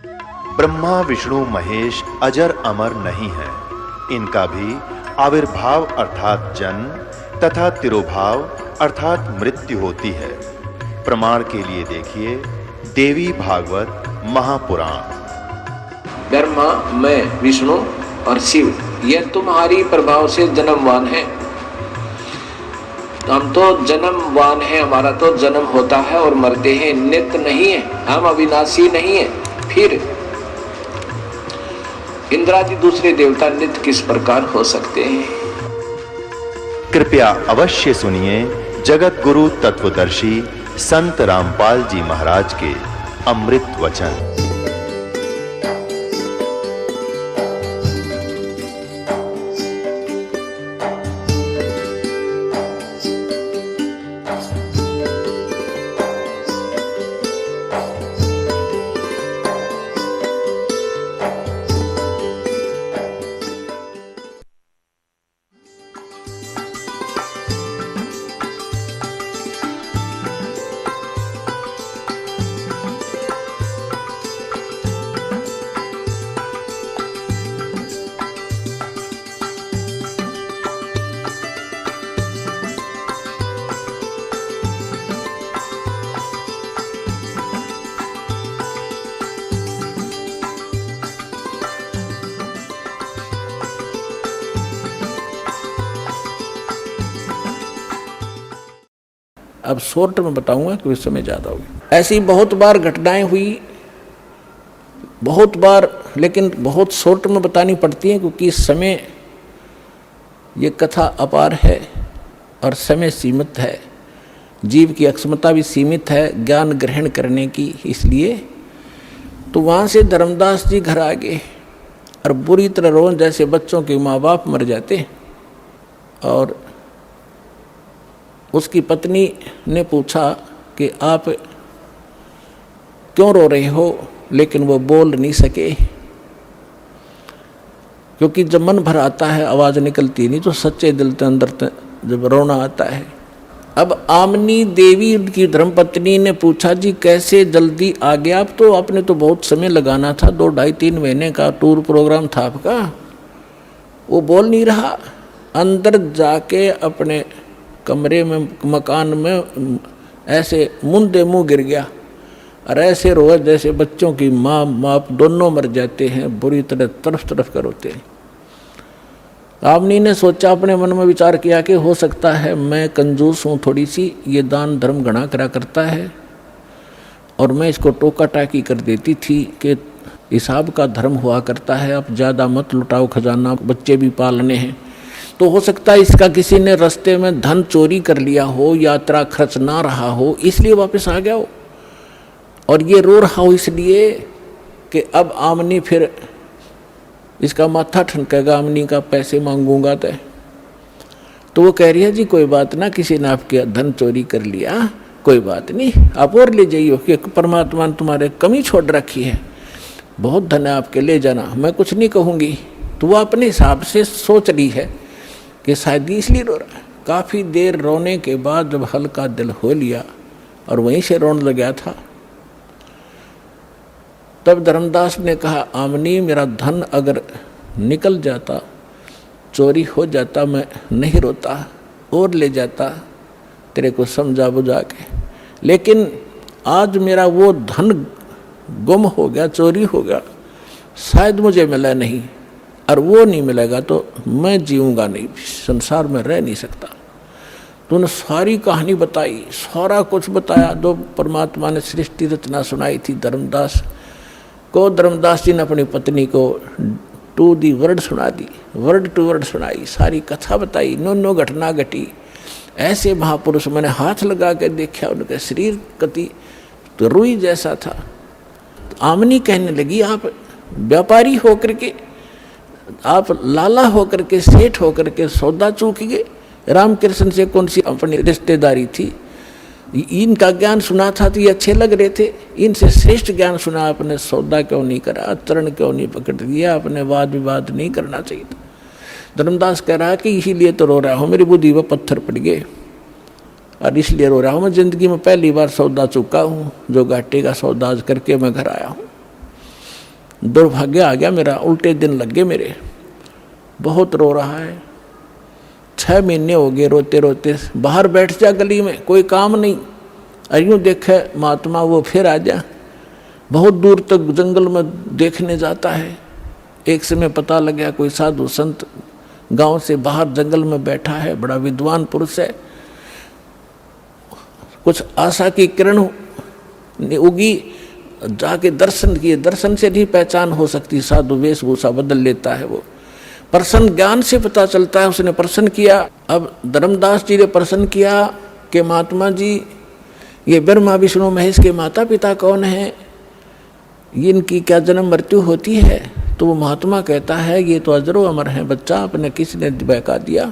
ब्रह्मा विष्णु महेश अजर अमर नहीं है, इनका भी आविर्भाव अर्थात जन्म तथा तिरोभाव अर्थात मृत्यु होती है। प्रमाण के लिए देखिए देवी भागवत महापुराण। ब्रह्मा, मैं, विष्णु और शिव ये तुम्हारी प्रभाव से जन्मवान है। हम तो जन्मवान है, हमारा तो जन्म होता है और मरते हैं, नित्य नहीं है, हम अविनाशी नहीं है। फिर इंद्रादि दूसरे देवता नित्य किस प्रकार हो सकते हैं? कृपया अवश्य सुनिए जगत गुरु तत्वदर्शी संत रामपाल जी महाराज के अमृत वचन। अब शॉर्ट में बताऊंगा कि उस समय ज़्यादा होगी। ऐसी बहुत बार घटनाएं हुई, बहुत बार, लेकिन बहुत शॉर्ट में बतानी पड़ती हैं क्योंकि इस समय ये कथा अपार है और समय सीमित है, जीव की अक्षमता भी सीमित है ज्ञान ग्रहण करने की। इसलिए तो वहाँ से धर्मदास जी घर आ गए और बुरी तरह रोन, जैसे बच्चों के माँ बाप मर जाते। और उसकी पत्नी ने पूछा कि आप क्यों रो रहे हो, लेकिन वो बोल नहीं सके क्योंकि जब मन भर आता है आवाज़ निकलती नहीं, तो सच्चे दिल के अंदर जब रोना आता है। अब आमनी देवी उनकी धर्मपत्नी ने पूछा, जी कैसे जल्दी आ गया आप? तो आपने तो बहुत समय लगाना था, 2 ढाई 3 महीने का टूर प्रोग्राम था आपका। वो बोल नहीं रहा, अंदर जाके अपने कमरे में मकान में ऐसे मुंदे मुंह गिर गया और ऐसे रोए जैसे बच्चों की माँ बाप दोनों मर जाते हैं, बुरी तरह तरफ कर रोते हैं। आमनी ने सोचा, अपने मन में विचार किया कि हो सकता है मैं कंजूस हूँ थोड़ी सी, ये दान धर्म घना करा करता है और मैं इसको टोका टाकी कर देती थी कि हिसाब का धर्म हुआ करता है, अब ज़्यादा मत लुटाओ खजाना, बच्चे भी पालने हैं। तो हो सकता है इसका किसी ने रास्ते में धन चोरी कर लिया हो, यात्रा खर्च ना रहा हो, इसलिए वापस आ गया हो। और ये रो रहा हो इसलिए कि अब आमनी फिर इसका माथा ठनकेगा, आमनी का पैसे मांगूंगा तो वो कह रही है, जी कोई बात ना, किसी ने आपके धन चोरी कर लिया, कोई बात नहीं, आप और ले जाइए कि परमात्मा ने तुम्हारे कमी छोड़ रखी है, बहुत धन है आपके, ले जाना, मैं कुछ नहीं कहूँगी। तो वो अपने हिसाब से सोच रही है कि शायद इसलिए रो रहा है। काफ़ी देर रोने के बाद जब हल्का दिल हो लिया और वहीं से रोने लग गया था, तब धर्मदास ने कहा, आमनी मेरा धन अगर निकल जाता, चोरी हो जाता, मैं नहीं रोता और ले जाता तेरे को समझा बुझा के, लेकिन आज मेरा वो धन गुम हो गया, चोरी हो गया, शायद मुझे मिला नहीं, और वो नहीं मिलेगा तो मैं जीऊँगा नहीं, संसार में रह नहीं सकता। तूने सारी कहानी बताई, सारा कुछ बताया, जो परमात्मा ने सृष्टि रचना सुनाई थी धर्मदास को। धर्मदास जी ने अपनी पत्नी को टू दी वर्ड सुना दी, वर्ड टू वर्ड सुनाई, सारी कथा बताई, नो घटना घटी। ऐसे महापुरुष मैंने हाथ लगा के देखा, उनके शरीर कति तो रुई जैसा था। तो आमनी कहने लगी, आप व्यापारी होकर के, आप लाला होकर के, सेठ होकर के सौदा चूक गए। रामकृष्ण से कौन सी अपनी रिश्तेदारी थी? इनका ज्ञान सुना था तो ये अच्छे लग रहे थे, इनसे श्रेष्ठ ज्ञान सुना, आपने सौदा क्यों नहीं करा, चरण क्यों नहीं पकड़ दिया, आपने वाद विवाद नहीं करना चाहिए था। धर्मदास कह रहा कि इसीलिए तो रो रहा हूँ, मेरी बुद्धि पर पत्थर पड़ गए और इसलिए रो रहा हूँ। मैं जिंदगी में पहली बार सौदा चुका हूँ, जो घाटे का सौदा करके मैं घर आया हूँ। दुर्भाग्य आ गया मेरा, उल्टे दिन लग गए मेरे, बहुत रो रहा है, 6 महीने हो गए रोते रोते। बाहर बैठ जा गली में, कोई काम नहीं, यूँ देखे महात्मा वो फिर आ जा। बहुत दूर तक जंगल में देखने जाता है। एक समय पता लग गया कोई साधु संत गांव से बाहर जंगल में बैठा है, बड़ा विद्वान पुरुष है। कुछ आशा की किरण उगी, जाके दर्शन किए। दर्शन से नहीं पहचान हो सकती, साधु वेशभूषा बदल लेता है वो। प्रसन्न ज्ञान से पता चलता है, उसने प्रश्न किया। अब धर्मदास जी ने प्रश्न किया कि महात्मा जी, ये ब्रह्मा विष्णु महेश के माता पिता कौन हैं, इनकी क्या जन्म मृत्यु होती है? तो वो महात्मा कहता है ये तो अजरो अमर हैं बच्चा, अपने किसी ने बहका दिया,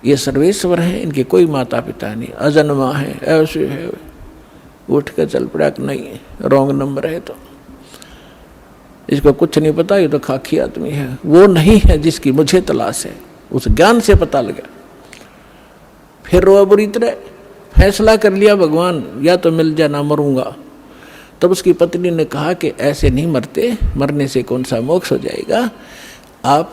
ये सर्वेश्वर हैं, इनके कोई माता पिता नहीं, अजन्मा है, ऐसे है। उठ कर चल पड़ा कि नहीं, रॉन्ग नंबर है, तो इसको कुछ नहीं पता, ये तो खाकी आदमी है। वो नहीं है जिसकी मुझे तलाश है, उस ज्ञान से पता लगा। फिर रोआ बुरी तरह, फैसला कर लिया भगवान या तो मिल जा ना मरूंगा। तब उसकी पत्नी ने कहा कि ऐसे नहीं मरते, मरने से कौन सा मोक्ष हो जाएगा, आप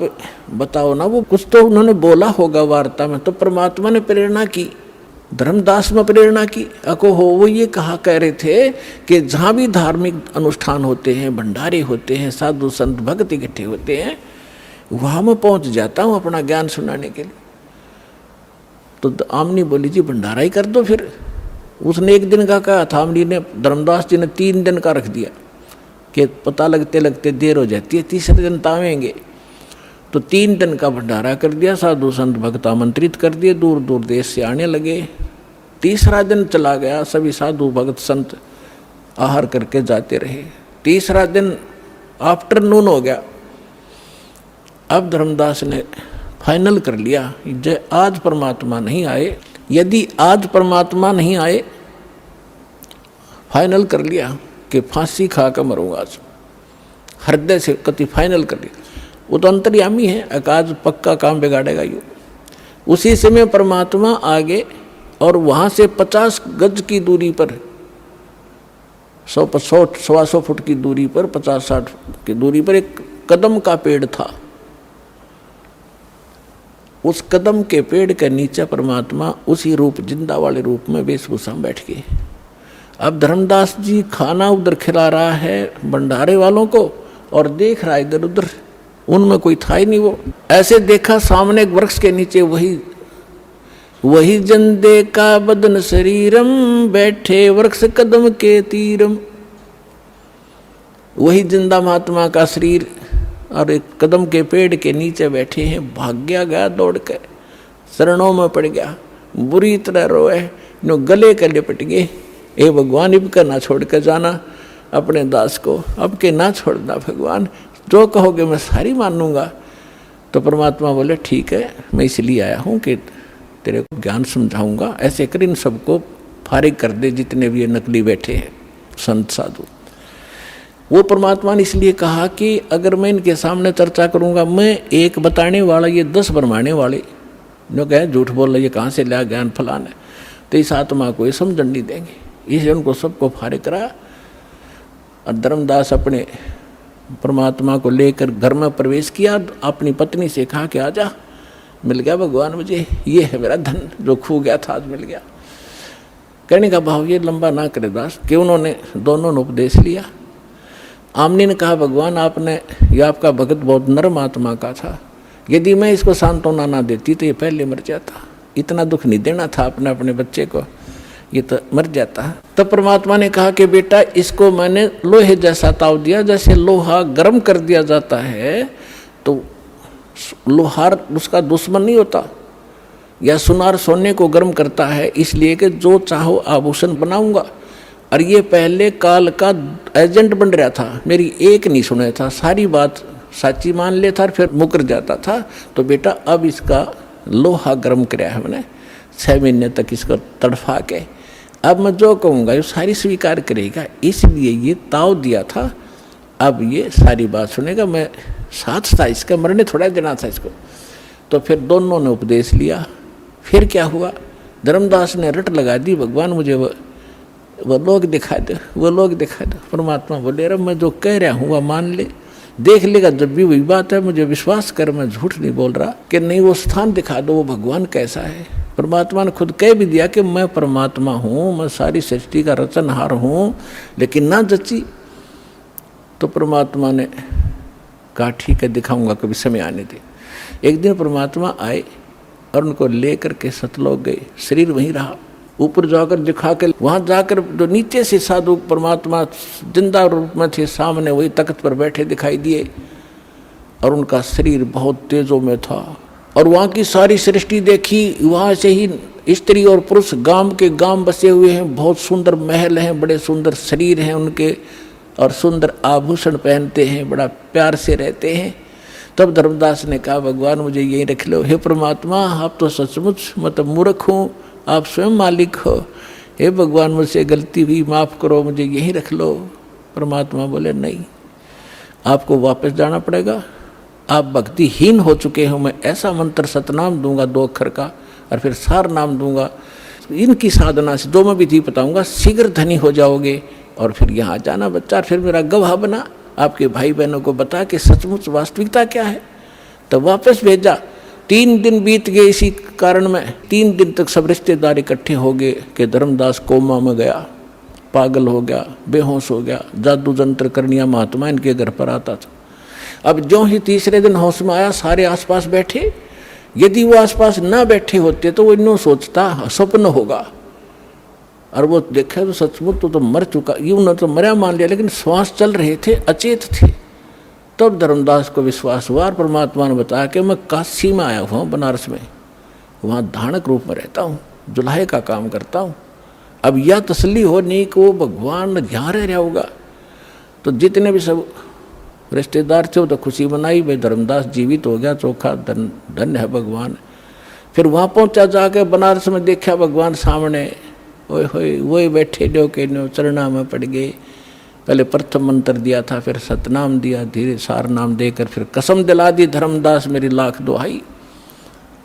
बताओ ना। वो कुछ तो उन्होंने बोला होगा वार्ता में, तो परमात्मा ने प्रेरणा की, धर्मदास में प्रेरणा की। अको हो वो ये कह रहे थे कि जहाँ भी धार्मिक अनुष्ठान होते हैं, भंडारे होते हैं, साधु संत भक्त इकट्ठे होते हैं, वहाँ मैं पहुँच जाता हूँ अपना ज्ञान सुनाने के लिए। तो आमनी बोली जी भंडारा ही कर दो फिर। उसने 1 दिन का कहा था, आमनी ने, धर्मदास जी ने 3 दिन का रख दिया कि पता लगते लगते देर हो जाती है, तीसरे दिन तावेंगे। तो 3 दिन का भंडारा कर दिया, साधु संत भक्त आमंत्रित कर दिए, दूर दूर देश से आने लगे। तीसरा दिन चला गया, सभी साधु भक्त संत आहार करके जाते रहे। तीसरा दिन आफ्टरनून हो गया। अब धर्मदास ने फाइनल कर लिया, जय आज परमात्मा नहीं आए, यदि आज परमात्मा नहीं आए, फाइनल कर लिया कि फांसी खा कर मरूंगा आज, हृदय से कति फाइनल कर लिया। वो तो अंतर्यामी है, आज पक्का काम बिगाड़ेगा यू। उसी समय परमात्मा आगे और वहाँ से 50 गज की दूरी पर, 100-125 फुट की दूरी पर, 50-60 की दूरी पर एक कदम का पेड़ था। उस कदम के पेड़ के नीचे परमात्मा उसी रूप, जिंदा वाले रूप में वेशभूषा में बैठ गए। अब धर्मदास जी खाना उधर खिला रहा है भंडारे वालों को और देख रहा है इधर उधर, उनमें कोई था ही नहीं। वो ऐसे देखा सामने एक वृक्ष के नीचे वही जन देखा बदन शरीरम, बैठे वृक्ष कदम के तीरम। वही जिंदा महात्मा का शरीर और एक कदम के पेड़ के नीचे बैठे हैं। भाग्या गया दौड़ के, शरणों में पड़ गया, बुरी तरह रोए, नो गले के लिपट गए। ए भगवान, इब का ना छोड़ के जाना अपने दास को, अब के ना छोड़ना भगवान, जो कहोगे मैं सारी मानूंगा। तो परमात्मा बोले ठीक है, मैं इसलिए आया हूँ कि तेरे को ज्ञान समझाऊंगा, ऐसे कर इन सबको फारिग कर दे जितने भी ये नकली बैठे हैं संत साधु। वो परमात्मा ने इसलिए कहा कि अगर मैं इनके सामने चर्चा करूंगा, मैं एक बताने वाला, ये 10 भरमाने वाले जो कहे झूठ बोल रहे, ये कहाँ से लिया ज्ञान फलान है, तो इस आत्मा को ये समझन नहीं देंगे। इसलिए उनको सबको फारिग करा। और धर्मदास अपने परमात्मा को लेकर घर में प्रवेश किया, अपनी पत्नी से कहा कि आजा, मिल गया भगवान मुझे, ये है मेरा धन जो खो गया था आज मिल गया। कहने का भाव ये लंबा ना करे दास, कि उन्होंने दोनों ने उपदेश लिया। आमनी ने कहा भगवान आपने, ये आपका भगत बहुत नरम आत्मा का था, यदि मैं इसको सांत्वना ना देती तो ये पहले मर जाता, इतना दुख नहीं देना था अपने अपने बच्चे को, ये तो मर जाता। तब परमात्मा ने कहा कि बेटा इसको मैंने लोहे जैसा ताव दिया, जैसे लोहा गर्म कर दिया जाता है तो लोहार उसका दुश्मन नहीं होता, या सुनार सोने को गर्म करता है, इसलिए कि जो चाहो आभूषण बनाऊंगा। और ये पहले काल का एजेंट बन रहा था, मेरी एक नहीं सुना था, सारी बात साची मान लेता और फिर मुकर जाता था। तो बेटा अब इसका लोहा गर्म कराया है मैंने, 6 महीने तक इसको तड़फा के, अब मैं जो कहूँगा ये सारी स्वीकार करेगा, इसलिए ये ताव दिया था। अब ये सारी बात सुनेगा, मैं साथ था इसका, मरने थोड़ा देना था इसको। तो फिर दोनों ने उपदेश लिया। फिर क्या हुआ, धर्मदास ने रट लगा दी, भगवान मुझे वो लोग दिखा दो, वो लोग दिखा दो। परमात्मा बोले अरे मैं जो कह रहा हूँ वह मान ले, देख लेगा जब भी वही बात है, मुझे विश्वास कर, मैं झूठ नहीं बोल रहा कि नहीं वो स्थान दिखा दो, वो भगवान कैसा है। परमात्मा ने खुद कह भी दिया कि मैं परमात्मा हूँ, मैं सारी सृष्टि का रचनहार हूँ, लेकिन ना जची तो परमात्मा ने कहा ठीक है दिखाऊंगा, कभी समय आने दे। एक दिन परमात्मा आए और उनको लेकर के सतलोक गए, शरीर वहीं रहा, ऊपर जाकर दिखा के वहाँ जाकर जो नीचे से साधु परमात्मा जिंदा रूप में थे सामने वही तख्त पर बैठे दिखाई दिए और उनका शरीर बहुत तेजों में था। और वहाँ की सारी सृष्टि देखी, वहाँ से ही स्त्री और पुरुष गांव के गांव बसे हुए हैं, बहुत सुंदर महल हैं, बड़े सुंदर शरीर हैं उनके और सुंदर आभूषण पहनते हैं, बड़ा प्यार से रहते हैं। तब धर्मदास ने कहा भगवान मुझे यहीं रख लो। हे परमात्मा आप तो सचमुच मतलब मूर्ख हूँ, आप स्वयं मालिक हो, हे भगवान मुझसे गलती हुई, माफ़ करो, मुझे यहीं रख लो। परमात्मा बोले नहीं, आपको वापस जाना पड़ेगा, आप भक्तिहीन हो चुके हो। मैं ऐसा मंत्र सतनाम दूंगा 2 अक्षर का और फिर सार नाम दूंगा, इनकी साधना से 2 में विधि बताऊंगा, शीघ्र धनी हो जाओगे और फिर यहाँ जाना बच्चा, फिर मेरा गवाह बना, आपके भाई बहनों को बता कि सचमुच वास्तविकता क्या है। तब वापस भेजा। 3 दिन बीत गए इसी कारण में, 3 दिन तक सब रिश्तेदार इकट्ठे हो गए कि धर्मदास कोमा में गया, पागल हो गया, बेहोश हो गया, जादू जंत्र करनिया महात्मा इनके घर पर आता था। अब जो ही तीसरे दिन होश में आया, सारे आसपास बैठे, यदि वो आसपास ना बैठे होते तो वो इन्हों सोचता स्वप्न होगा, और वो देखा तो सचमुच तो मर चुका, यूं न तो मरा मान लिया लेकिन श्वास चल रहे थे, अचेत थे। तब धर्मदास को विश्वास हुआ और परमात्मा ने बताया कि मैं काशी में आया हुआ हूँ, बनारस में, वहाँ धानक रूप में रहता हूँ, जुल्हे का काम करता हूँ। अब यह तसल्ली हो नहीं कि वो भगवान यहाँ रह रहा होगा। तो जितने भी सब रिश्तेदार थे वो तो खुशी मनाई, भाई धर्मदास जीवित हो गया, चोखा धन्य है भगवान। फिर वहाँ पहुँचा, जाके बनारस में देखा भगवान सामने, ओए होए वही बैठे जो के नो चरणा में पड़ गए। पहले प्रथम मंत्र दिया था, फिर सतनाम दिया, धीरे सार नाम देकर फिर कसम दिला दी, धर्मदास मेरी लाख दुहाई,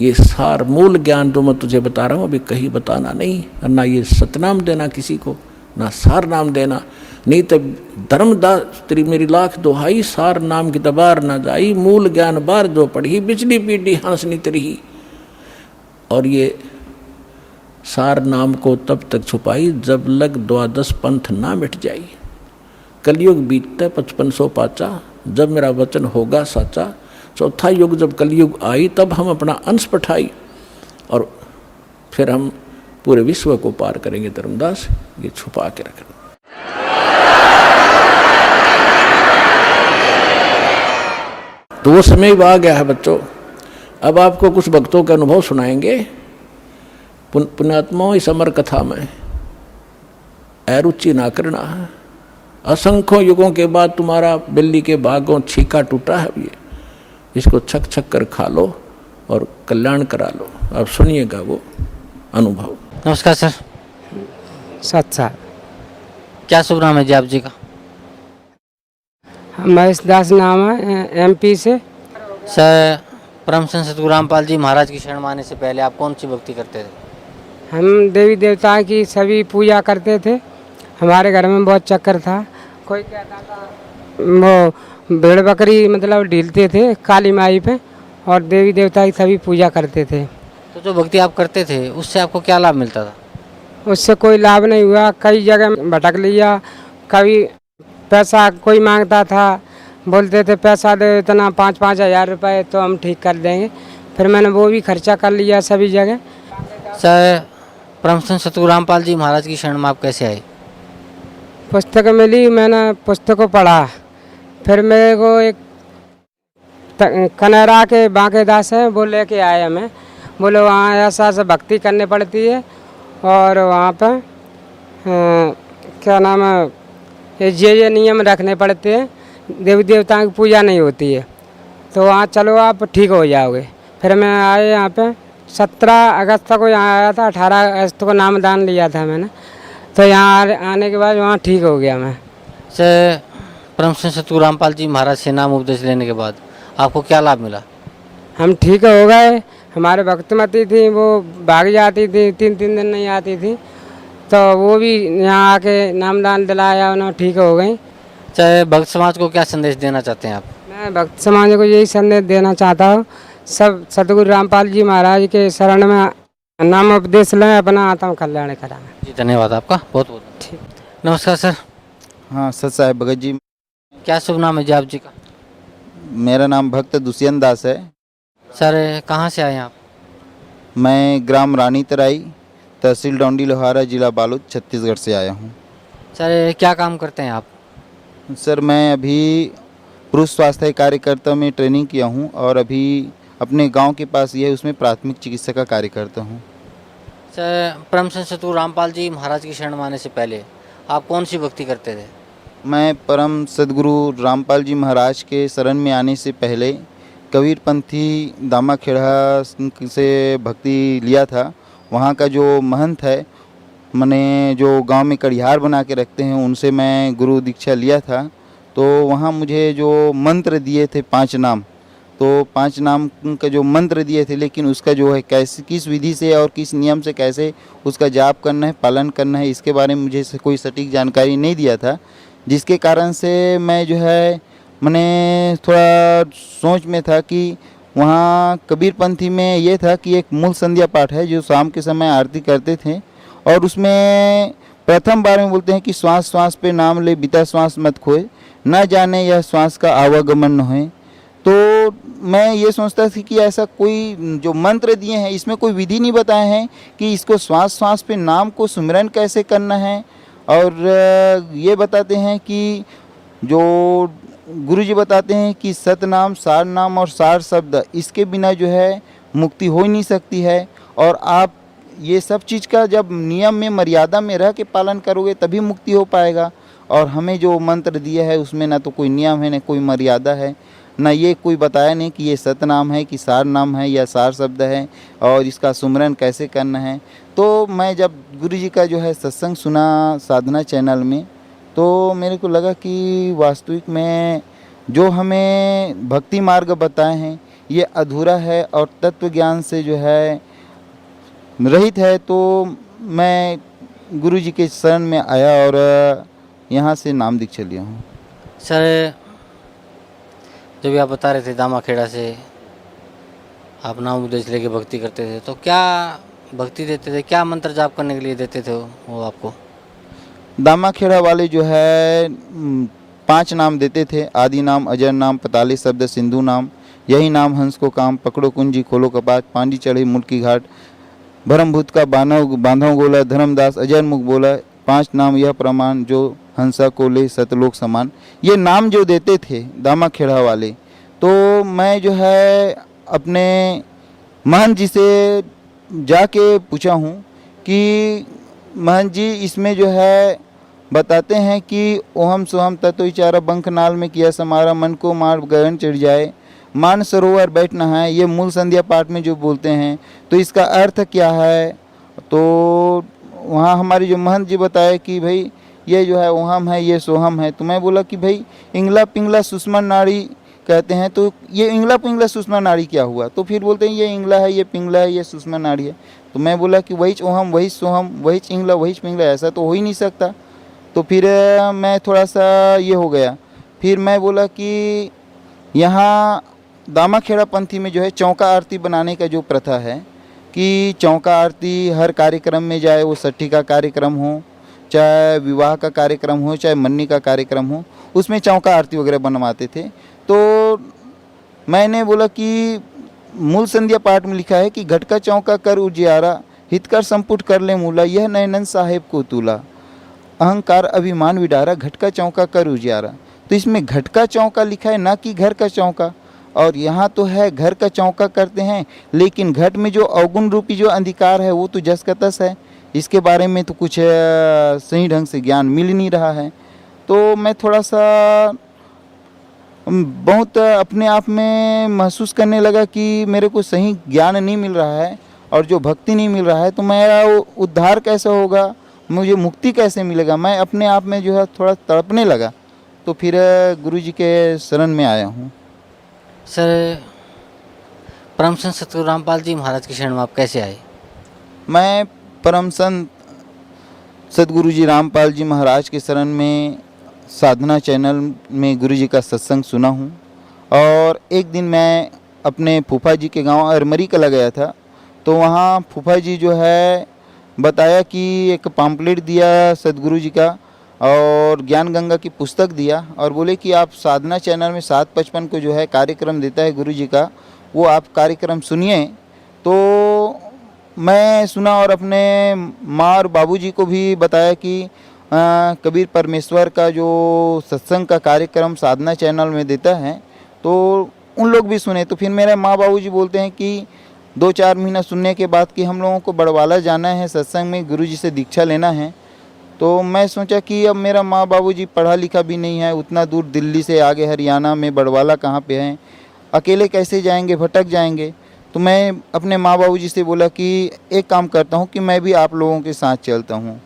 ये सार मूल ज्ञान जो मैं तुझे बता रहा हूँ अभी कहीं बताना नहीं, और ना ये सतनाम देना किसी को, ना सार नाम देना, नहीं तो धर्मदास तेरी मेरी लाख दुहाई, सार नाम की दबार ना जाई, मूल ज्ञान बार जो पढ़ी, बिजली पीढ़ी हंसनी तरही। और ये सार नाम को तब तक छुपाई जब लग 12 पंथ ना मिट जाई। कलयुग बीतता 5500 पाचा, जब मेरा वचन होगा साचा। चौथा युग जब कलयुग आई तब हम अपना अंश पठाई और फिर हम पूरे विश्व को पार करेंगे। धर्मदास ये छुपा के रखना। तो वो समय आ गया है बच्चों। अब आपको कुछ भक्तों के अनुभव सुनाएंगे। पुण्यात्माओं इस अमर कथा में अरुचि ना करना है। असंख्यों युगों के बाद तुम्हारा बिल्ली के भागों छीका टूटा है, ये इसको छक छक कर खा लो और कल्याण करा लो। अब सुनिएगा वो अनुभव। नमस्कार सर। सच्चा क्या शुभ नाम है जी आप जी का? महेश दास नाम है, MP से। सर परम संत सतगुरु रामपाल जी महाराज की शरण में आने से पहले आप कौन सी भक्ति करते थे? हम देवी देवता की सभी पूजा करते थे। हमारे घर में बहुत चक्कर था। कोई कहता था वो भेड़ बकरी मतलब ढीलते थे काली माई पे, और देवी देवता की सभी पूजा करते थे। तो जो भक्ति आप करते थे उससे आपको क्या लाभ मिलता था? उससे कोई लाभ नहीं हुआ। कई जगह भटक लिया। कभी पैसा कोई मांगता था, बोलते थे पैसा दे इतना 5-5 हज़ार रुपये तो हम ठीक कर देंगे। फिर मैंने वो भी खर्चा कर लिया सभी जगह। सर परम संत सतगुरु रामपाल जी महाराज की शरण में आप कैसे आए? पुस्तक मिली, मैंने पुस्तक को पढ़ा। फिर मेरे को एक कनेरा के बांके दास हैं, वो लेके आए हमें। बोले वहाँ ऐसा ऐसा भक्ति करनी पड़ती है और वहाँ पर क्या नाम है, ये नियम रखने पड़ते हैं, देवी देवताओं की पूजा नहीं होती है, तो वहाँ चलो आप ठीक हो जाओगे। फिर मैं आए यहाँ पे 17 अगस्त को यहाँ आया था। 18 अगस्त को नामदान लिया था मैंने, तो यहाँ आने के बाद वहाँ ठीक हो गया मैं। सर परम संत सतगुरु रामपाल जी महाराज से नाम उपदेश लेने के बाद आपको क्या लाभ मिला? हम ठीक हो गए। हमारे भक्तमती थी वो भाग जाती थी, 3-3 दिन नहीं आती थी, तो वो भी यहाँ आके नामदान दिलाया, उन्होंने ठीक हो गई। चाहे भक्त समाज को क्या संदेश देना चाहते हैं आप? मैं भक्त समाज को यही संदेश देना चाहता हूँ, सब सतगुरु रामपाल जी महाराज के शरण में नाम उपदेश लें, अपना आत्म कल्याण कराएं। जी धन्यवाद आपका, बहुत बहुत ठीक। नमस्कार सर, हाँ सत साहेब भगत जी, क्या शुभ नाम है जी आप जी का? मेरा नाम भक्त दुष्यंत दास है। सर कहाँ से आए हैं आप? मैं ग्राम रानी तराई, तहसील डोंडी लोहारा, जिला बालोद, छत्तीसगढ़ से आया हूँ। सर क्या काम करते हैं आप? सर मैं अभी पुरुष स्वास्थ्य कार्यकर्ता में ट्रेनिंग किया हूँ और अभी अपने गांव के पास ये है, उसमें प्राथमिक चिकित्सा का कार्य करता हूँ। सर परम संत सतगुरु रामपाल जी महाराज की शरण में आने से पहले आप कौन सी भक्ति करते थे? मैं परम सदगुरु रामपाल जी महाराज के शरण में आने से पहले कबीरपंथी दामा खेड़ा से भक्ति लिया था। वहाँ का जो महंत है, मैंने जो गांव में कड़िहार बना के रखते हैं, उनसे मैं गुरु दीक्षा लिया था। तो वहाँ मुझे जो मंत्र दिए थे 5 नाम, तो 5 नाम का जो मंत्र दिए थे, लेकिन उसका जो है कैसे, किस विधि से और किस नियम से कैसे उसका जाप करना है, पालन करना है, इसके बारे में मुझे कोई सटीक जानकारी नहीं दिया था, जिसके कारण से मैं जो है मैंने थोड़ा सोच में था कि वहाँ कबीरपंथी में ये था कि एक मूल संध्या पाठ है जो शाम के समय आरती करते थे, और उसमें प्रथम बार में बोलते हैं कि श्वास श्वास पे नाम ले, बीता श्वास मत खोए, न जाने यह श्वास का आवागमन न होए। तो मैं ये सोचता था कि ऐसा कोई जो मंत्र दिए हैं इसमें कोई विधि नहीं बताए हैं कि इसको श्वास श्वास पे नाम को सुमिरन कैसे करना है, और ये बताते हैं कि जो गुरुजी बताते हैं कि सतनाम, सार नाम और सार शब्द, इसके बिना जो है मुक्ति हो ही नहीं सकती है। और आप ये सब चीज़ का जब नियम में, मर्यादा में रह के पालन करोगे तभी मुक्ति हो पाएगा। और हमें जो मंत्र दिया है उसमें ना तो कोई नियम है, ना कोई मर्यादा है, ना ये कोई बताया नहीं कि ये सतनाम है कि सार नाम है या सार शब्द है और इसका सुमरन कैसे करना है। तो मैं जब गुरुजी का जो है सत्संग सुना साधना चैनल में, तो मेरे को लगा कि वास्तविक में जो हमें भक्ति मार्ग बताए हैं ये अधूरा है और तत्व ज्ञान से जो है रहित है। तो मैं गुरुजी के शरण में आया और यहाँ से नाम दीक्षा लिया हूँ। सर जब भी आप बता रहे थे दामा खेड़ा से आप नाम उपदेश लेके भक्ति करते थे, तो क्या भक्ति देते थे, क्या मंत्र जाप करने के लिए देते थे वो आपको? दामा खेड़ा वाले जो है 5 नाम देते थे। आदि नाम, अजर नाम, पताली शब्द, सिंधु नाम, यही नाम हंस को काम, पकड़ो कुंजी खोलो कपाट, पांडी चढ़े मुल्की घाट, भरमभूत का बांधव गोला, धर्मदास अजर मुख बोला, 5 नाम यह प्रमाण, जो हंसा को ले सतलोक समान। ये नाम जो देते थे दामा खेड़ा वाले, तो मैं जो है अपने महंत जी से जाके पूछा हूँ कि महंत जी इसमें जो है बताते हैं कि ओहम सोहम तत्व विचारा बंख नाल में किया समारा, मन को मार गगन चढ़ जाए, मान सरोवर बैठना है, ये मूल संध्या पाठ में जो बोलते हैं, तो इसका अर्थ क्या है? तो वहाँ हमारे जो महंत जी बताए कि भाई ये जो है ओहम है, ये सोहम है। तो मैं बोला कि भाई इंगला पिंगला सुषमा नाड़ी कहते हैं, तो ये इंगला पिंगला सुषमा नाड़ी क्या हुआ? तो फिर बोलते हैं ये इंगला है, ये पिंगला है, ये सुषमा नाड़ी है। तो मैं बोला कि वही ओहम, वही सोहम, वही इंगला, वही पिंगला, ऐसा तो हो ही नहीं सकता। तो फिर मैं थोड़ा सा ये हो गया। फिर मैं बोला कि यहाँ दामा खेड़ा पंथी में जो है चौका आरती बनाने का जो प्रथा है कि चौका आरती हर कार्यक्रम में, जाए वो सट्ठी का कार्यक्रम हो, चाहे विवाह का कार्यक्रम हो, चाहे मन्नी का कार्यक्रम हो, उसमें चौका आरती वगैरह बनवाते थे। तो मैंने बोला कि मूल संध्या पाठ में लिखा है कि घट का चौका कर उजियारा, हित कर संपुट कर ले मूला, यह नैनंद साहेब को तूला, अहंकार अभिमान विडारा, घट का चौका कर उजियारा। तो इसमें घट का चौका लिखा है, ना कि घर का चौका। और यहाँ तो है घर का चौका करते हैं, लेकिन घट में जो अवगुण रूपी जो अंधकार है वो तो जस का तस है। इसके बारे में तो कुछ सही ढंग से ज्ञान मिल नहीं रहा है। तो मैं थोड़ा सा बहुत अपने आप में महसूस करने लगा कि मेरे को सही ज्ञान नहीं मिल रहा है और जो भक्ति नहीं मिल रहा है, तो मेरा उद्धार कैसे होगा, मुझे मुक्ति कैसे मिलेगा? मैं अपने आप में जो है थोड़ा तड़पने लगा। तो फिर गुरुजी के शरण में आया हूँ। सर परम संत सतगुरु रामपाल जी महाराज की शरण में आप कैसे आए? मैं परम संत सतगुरु जी रामपाल जी महाराज के शरण में साधना चैनल में गुरुजी का सत्संग सुना हूँ और एक दिन मैं अपने फूफा जी के गांव अरमरी कला गया था, तो वहाँ फूफा जी जो है बताया कि एक पम्पलेट दिया सदगुरु जी का और ज्ञान गंगा की पुस्तक दिया और बोले कि आप साधना चैनल में 7:55 को जो है कार्यक्रम देता है गुरु जी का, वो आप कार्यक्रम सुनिए। तो मैं सुना और अपने माँ और बाबूजी को भी बताया कि कबीर परमेश्वर का जो सत्संग का कार्यक्रम साधना चैनल में देता है, तो उन लोग भी सुने। तो फिर मेरे माँ बाबूजी बोलते हैं कि 2-4 महीना सुनने के बाद कि हम लोगों को बड़वाला जाना है, सत्संग में गुरु जी से दीक्षा लेना है। तो मैं सोचा कि अब मेरा माँ बाबूजी पढ़ा लिखा भी नहीं है, उतना दूर दिल्ली से आगे हरियाणा में बड़वाला कहाँ पे है, अकेले कैसे जाएंगे, भटक जाएंगे। तो मैं अपने माँ बाबूजी से बोला कि एक काम करता हूँ कि मैं भी आप लोगों के साथ चलता हूँ।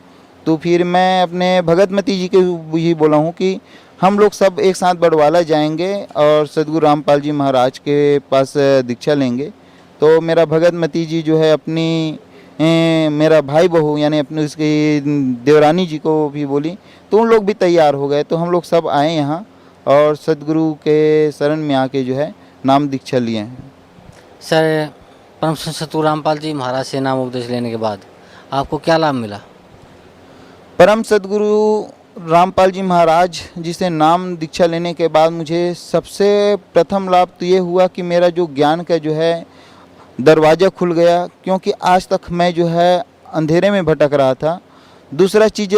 तो फिर मैं अपने भगतमती जी के भी बोला हूँ कि हम लोग सब एक साथ बड़वाला जाएंगे और सदगुरु रामपाल जी महाराज के पास दीक्षा लेंगे। तो मेरा भगतमती जी जो है अपनी मेरा भाई बहू यानी अपने उसकी देवरानी जी को भी बोली, तो उन लोग भी तैयार हो गए। तो हम लोग सब आए यहाँ और सदगुरु के शरण में आके जो है नाम दीक्षा लिए हैं। सर, परम संत सतगुरु रामपाल जी महाराज से नाम उपदेश लेने के बाद आपको क्या लाभ मिला? परम सदगुरु रामपाल जी महाराज जी से नाम दीक्षा लेने के बाद मुझे सबसे प्रथम लाभ तो ये हुआ कि मेरा जो ज्ञान का जो है दरवाज़ा खुल गया, क्योंकि आज तक मैं जो है अंधेरे में भटक रहा था। दूसरा चीज़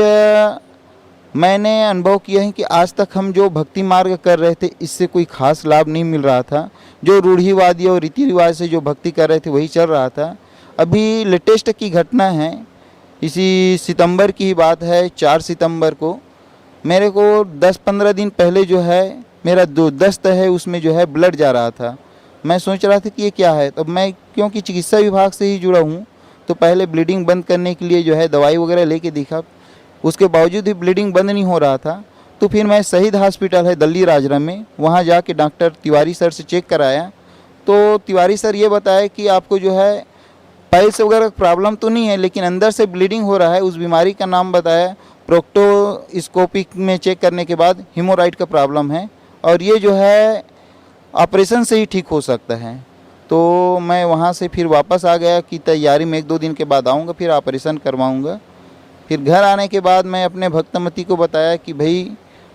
मैंने अनुभव किया है कि आज तक हम जो भक्ति मार्ग कर रहे थे इससे कोई खास लाभ नहीं मिल रहा था। जो रूढ़िवादी और रीति रिवाज से जो भक्ति कर रहे थे वही चल रहा था। अभी लेटेस्ट की घटना है, इसी सितंबर की ही बात है, 4 सितंबर को मेरे को 10-15 दिन पहले जो है मेरा जो दस्त है उसमें जो है ब्लड जा रहा था। मैं सोच रहा था कि ये क्या है। तो मैं क्योंकि चिकित्सा विभाग से ही जुड़ा हूँ, तो पहले ब्लीडिंग बंद करने के लिए जो है दवाई वगैरह लेके देखा, उसके बावजूद भी ब्लीडिंग बंद नहीं हो रहा था। तो फिर मैं शहीद हॉस्पिटल है दिल्ली राजरम में, वहाँ जाके डॉक्टर तिवारी सर से चेक कराया। तो तिवारी सर ये बताया कि आपको जो है पाइल्स वगैरह प्रॉब्लम तो नहीं है, लेकिन अंदर से ब्लीडिंग हो रहा है। उस बीमारी का नाम बताया, प्रोक्टोस्कोपिक में चेक करने के बाद हीमोराइड का प्रॉब्लम है और ये जो है ऑपरेशन से ही ठीक हो सकता है। तो मैं वहाँ से फिर वापस आ गया कि तैयारी में 1-2 दिन के बाद आऊँगा, फिर ऑपरेशन करवाऊँगा। फिर घर आने के बाद मैं अपने भक्तमती को बताया कि भाई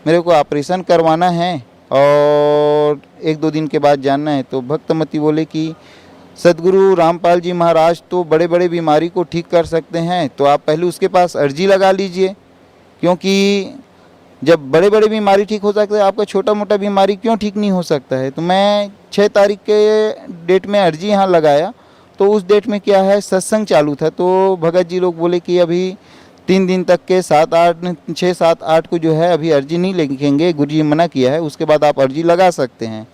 मेरे को ऑपरेशन करवाना है और 1-2 दिन के बाद जानना है। तो भक्तमती बोले कि सदगुरु रामपाल जी महाराज तो बड़े बड़े बीमारी को ठीक कर सकते हैं, तो आप पहले उसके पास अर्जी लगा लीजिए, क्योंकि जब बड़े बड़े बीमारी ठीक हो सकता है आपका छोटा मोटा बीमारी क्यों ठीक नहीं हो सकता है। तो मैं 6 तारीख के डेट में अर्जी यहाँ लगाया। तो उस डेट में क्या है सत्संग चालू था, तो भगत जी लोग बोले कि अभी 3 दिन तक के 6, 7, 8 को जो है अभी अर्जी नहीं लिखेंगे, गुरु जी मना किया है, उसके बाद आप अर्जी लगा सकते हैं।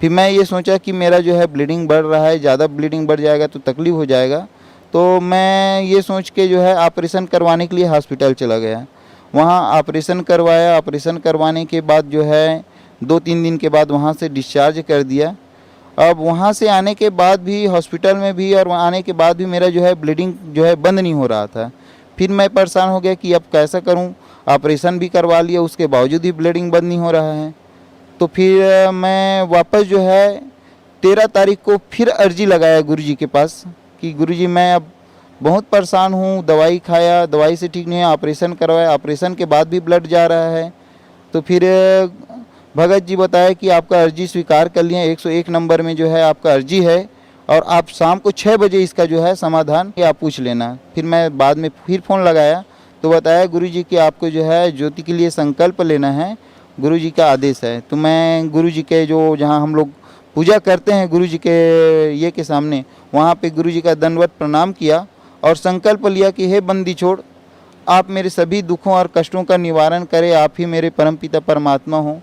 फिर मैं ये सोचा कि मेरा जो है ब्लीडिंग बढ़ रहा है, ज़्यादा ब्लीडिंग बढ़ जाएगा तो तकलीफ़ हो जाएगा। तो मैं ये सोच के जो है ऑपरेशन करवाने के लिए हॉस्पिटल चला गया। वहाँ ऑपरेशन करवाया। ऑपरेशन करवाने के बाद जो है 2-3 दिन के बाद वहाँ से डिस्चार्ज कर दिया। अब वहाँ से आने के बाद भी हॉस्पिटल में भी और वहाँ आने के बाद भी मेरा जो है ब्लीडिंग जो है बंद नहीं हो रहा था। फिर मैं परेशान हो गया कि अब कैसा करूँ, ऑपरेशन भी करवा लिया, उसके बावजूद भी ब्लीडिंग बंद नहीं हो रहा है। तो फिर मैं वापस जो है 13 तारीख को फिर अर्जी लगाया गुरु जी के पास कि गुरु जी मैं अब बहुत परेशान हूँ, दवाई खाया, दवाई से ठीक नहीं है, ऑपरेशन करवाया, ऑपरेशन के बाद भी ब्लड जा रहा है। तो फिर भगत जी बताया कि आपका अर्जी स्वीकार कर लिया, 101 नंबर में जो है आपका अर्जी है और आप शाम को 6 बजे इसका जो है समाधान आप पूछ लेना। फिर मैं बाद में फिर फ़ोन लगाया तो बताया गुरु जी कि आपको जो है ज्योति के लिए संकल्प लेना है, गुरु जी का आदेश है। तो मैं गुरु जी के जो जहाँ हम लोग पूजा करते हैं गुरु जी के ये के सामने, वहाँ पे गुरु जी का दंडवत प्रणाम किया और संकल्प लिया कि हे बंदी छोड़, आप मेरे सभी दुखों और कष्टों का निवारण करें, आप ही मेरे परमपिता परमात्मा हो।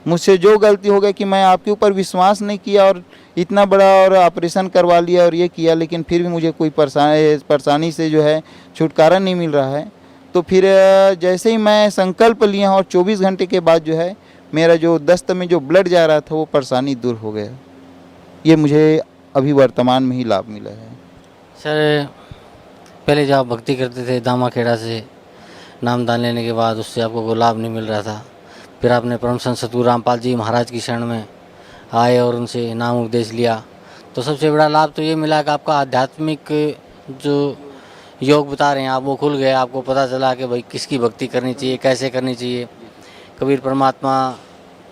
मुझसे जो गलती हो गई कि मैं आपके ऊपर विश्वास नहीं किया और इतना बड़ा और ऑपरेशन करवा लिया और ये किया, लेकिन फिर भी मुझे कोई परेशानी से जो है छुटकारा नहीं मिल रहा है। तो फिर जैसे ही मैं संकल्प लिया और 24 घंटे के बाद जो है मेरा जो दस्त में जो ब्लड जा रहा था वो परेशानी दूर हो गया। ये मुझे अभी वर्तमान में ही लाभ मिला है। सर, पहले जब आप भक्ति करते थे दामा खेड़ा से, नामदान लेने के बाद उससे आपको कोई लाभ नहीं मिल रहा था, फिर आपने परम संत सतगुरु रामपाल जी महाराज की शरण में आए और उनसे नाम उपदेश लिया। तो सबसे बड़ा लाभ तो ये मिला कि आपका आध्यात्मिक जो योग बता रहे हैं आप वो खुल गए, आपको पता चला कि भाई किसकी भक्ति करनी चाहिए, कैसे करनी चाहिए। कबीर परमात्मा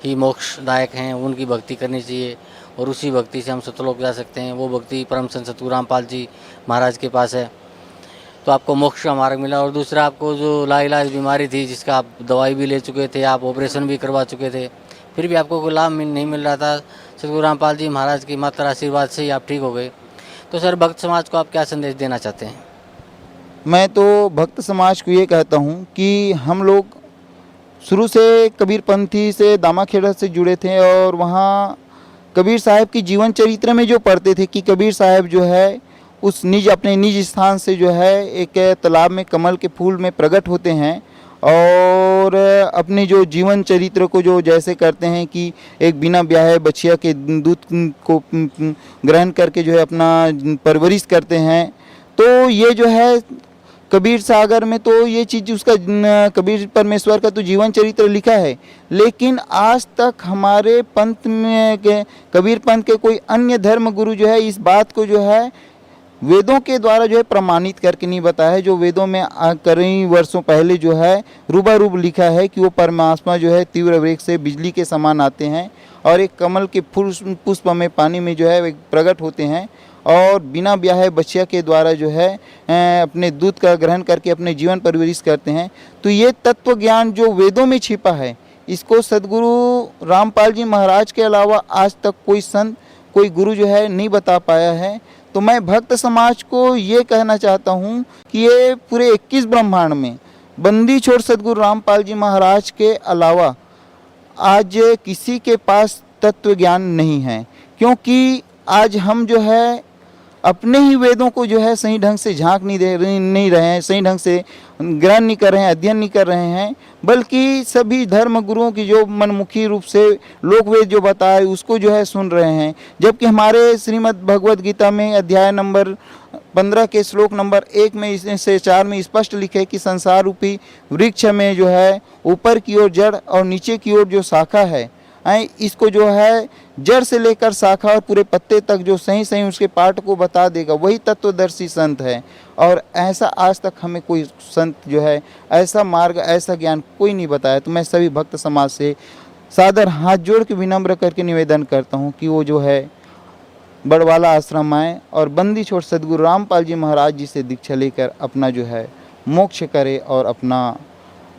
ही मोक्षदायक हैं, उनकी भक्ति करनी चाहिए और उसी भक्ति से हम सतलोक जा सकते हैं। वो भक्ति परम संत सतगुरु रामपाल जी महाराज के पास है, तो आपको मोक्ष का मार्ग मिला। और दूसरा, आपको जो लाइलाज बीमारी थी जिसका आप दवाई भी ले चुके थे, आप ऑपरेशन भी करवा चुके थे, फिर भी आपको कोई लाभ नहीं मिल रहा था, सतगुरु रामपाल जी महाराज की मात्र आशीर्वाद से ही आप ठीक हो गए। तो सर, भक्त समाज को आप क्या संदेश देना चाहते हैं? मैं तो भक्त समाज को ये कहता हूँ कि हम लोग शुरू से कबीरपंथी से दामाखेड़ा से जुड़े थे और वहाँ कबीर साहब की जीवन चरित्र में जो पढ़ते थे कि कबीर साहब जो है उस अपने निज स्थान से जो है एक तालाब में कमल के फूल में प्रकट होते हैं और अपने जो जीवन चरित्र को जो जैसे करते हैं कि एक बिना ब्याहे बछिया के दूध को ग्रहण करके जो है अपना परवरिश करते हैं। तो ये जो है कबीर सागर में तो ये चीज़ उसका कबीर परमेश्वर का तो जीवन चरित्र लिखा है, लेकिन आज तक हमारे पंथ में कबीर पंथ के कोई अन्य धर्म गुरु जो है इस बात को जो है वेदों के द्वारा जो है प्रमाणित करके नहीं बताया है। जो वेदों में कई वर्षों पहले जो है रूबारूब लिखा है कि वो परमात्मा जो है तीव्र वेग से बिजली के समान आते हैं और एक कमल के फूल पुष्प में पानी में जो है प्रकट होते हैं और बिना ब्याहे बच्चिया के द्वारा जो है अपने दूध का ग्रहण करके अपने जीवन परवरिश करते हैं। तो ये तत्व ज्ञान जो वेदों में छिपा है, इसको सदगुरु रामपाल जी महाराज के अलावा आज तक कोई संत कोई गुरु जो है नहीं बता पाया है। तो मैं भक्त समाज को ये कहना चाहता हूँ कि ये पूरे 21 ब्रह्मांड में बंदी छोड़ सदगुरु रामपाल जी महाराज के अलावा आज किसी के पास तत्व ज्ञान नहीं है, क्योंकि आज हम जो है अपने ही वेदों को जो है सही ढंग से झांक नहीं रहे हैं, सही ढंग से ग्रहण नहीं कर रहे हैं, अध्ययन नहीं कर रहे हैं, बल्कि सभी धर्म गुरुओं की जो मनमुखी रूप से लोक वेद जो बताए उसको जो है सुन रहे हैं। जबकि हमारे श्रीमद् भगवद गीता में अध्याय नंबर 15 के श्लोक नंबर 1 में से 4 में स्पष्ट लिखे कि संसार रूपी वृक्ष में जो है ऊपर की ओर जड़ और नीचे की ओर जो शाखा है, इसको जो है जड़ से लेकर शाखा और पूरे पत्ते तक जो सही सही उसके पार्ट को बता देगा, वही तत्वदर्शी संत है। और ऐसा आज तक हमें कोई संत जो है ऐसा मार्ग ऐसा ज्ञान कोई नहीं बताया। तो मैं सभी भक्त समाज से सादर हाथ जोड़ के विनम्र करके निवेदन करता हूँ कि वो जो है बड़वाला आश्रम आए और बंदी छोड़ सदगुरु रामपाल जी महाराज जी से दीक्षा लेकर अपना जो है मोक्ष करे और अपना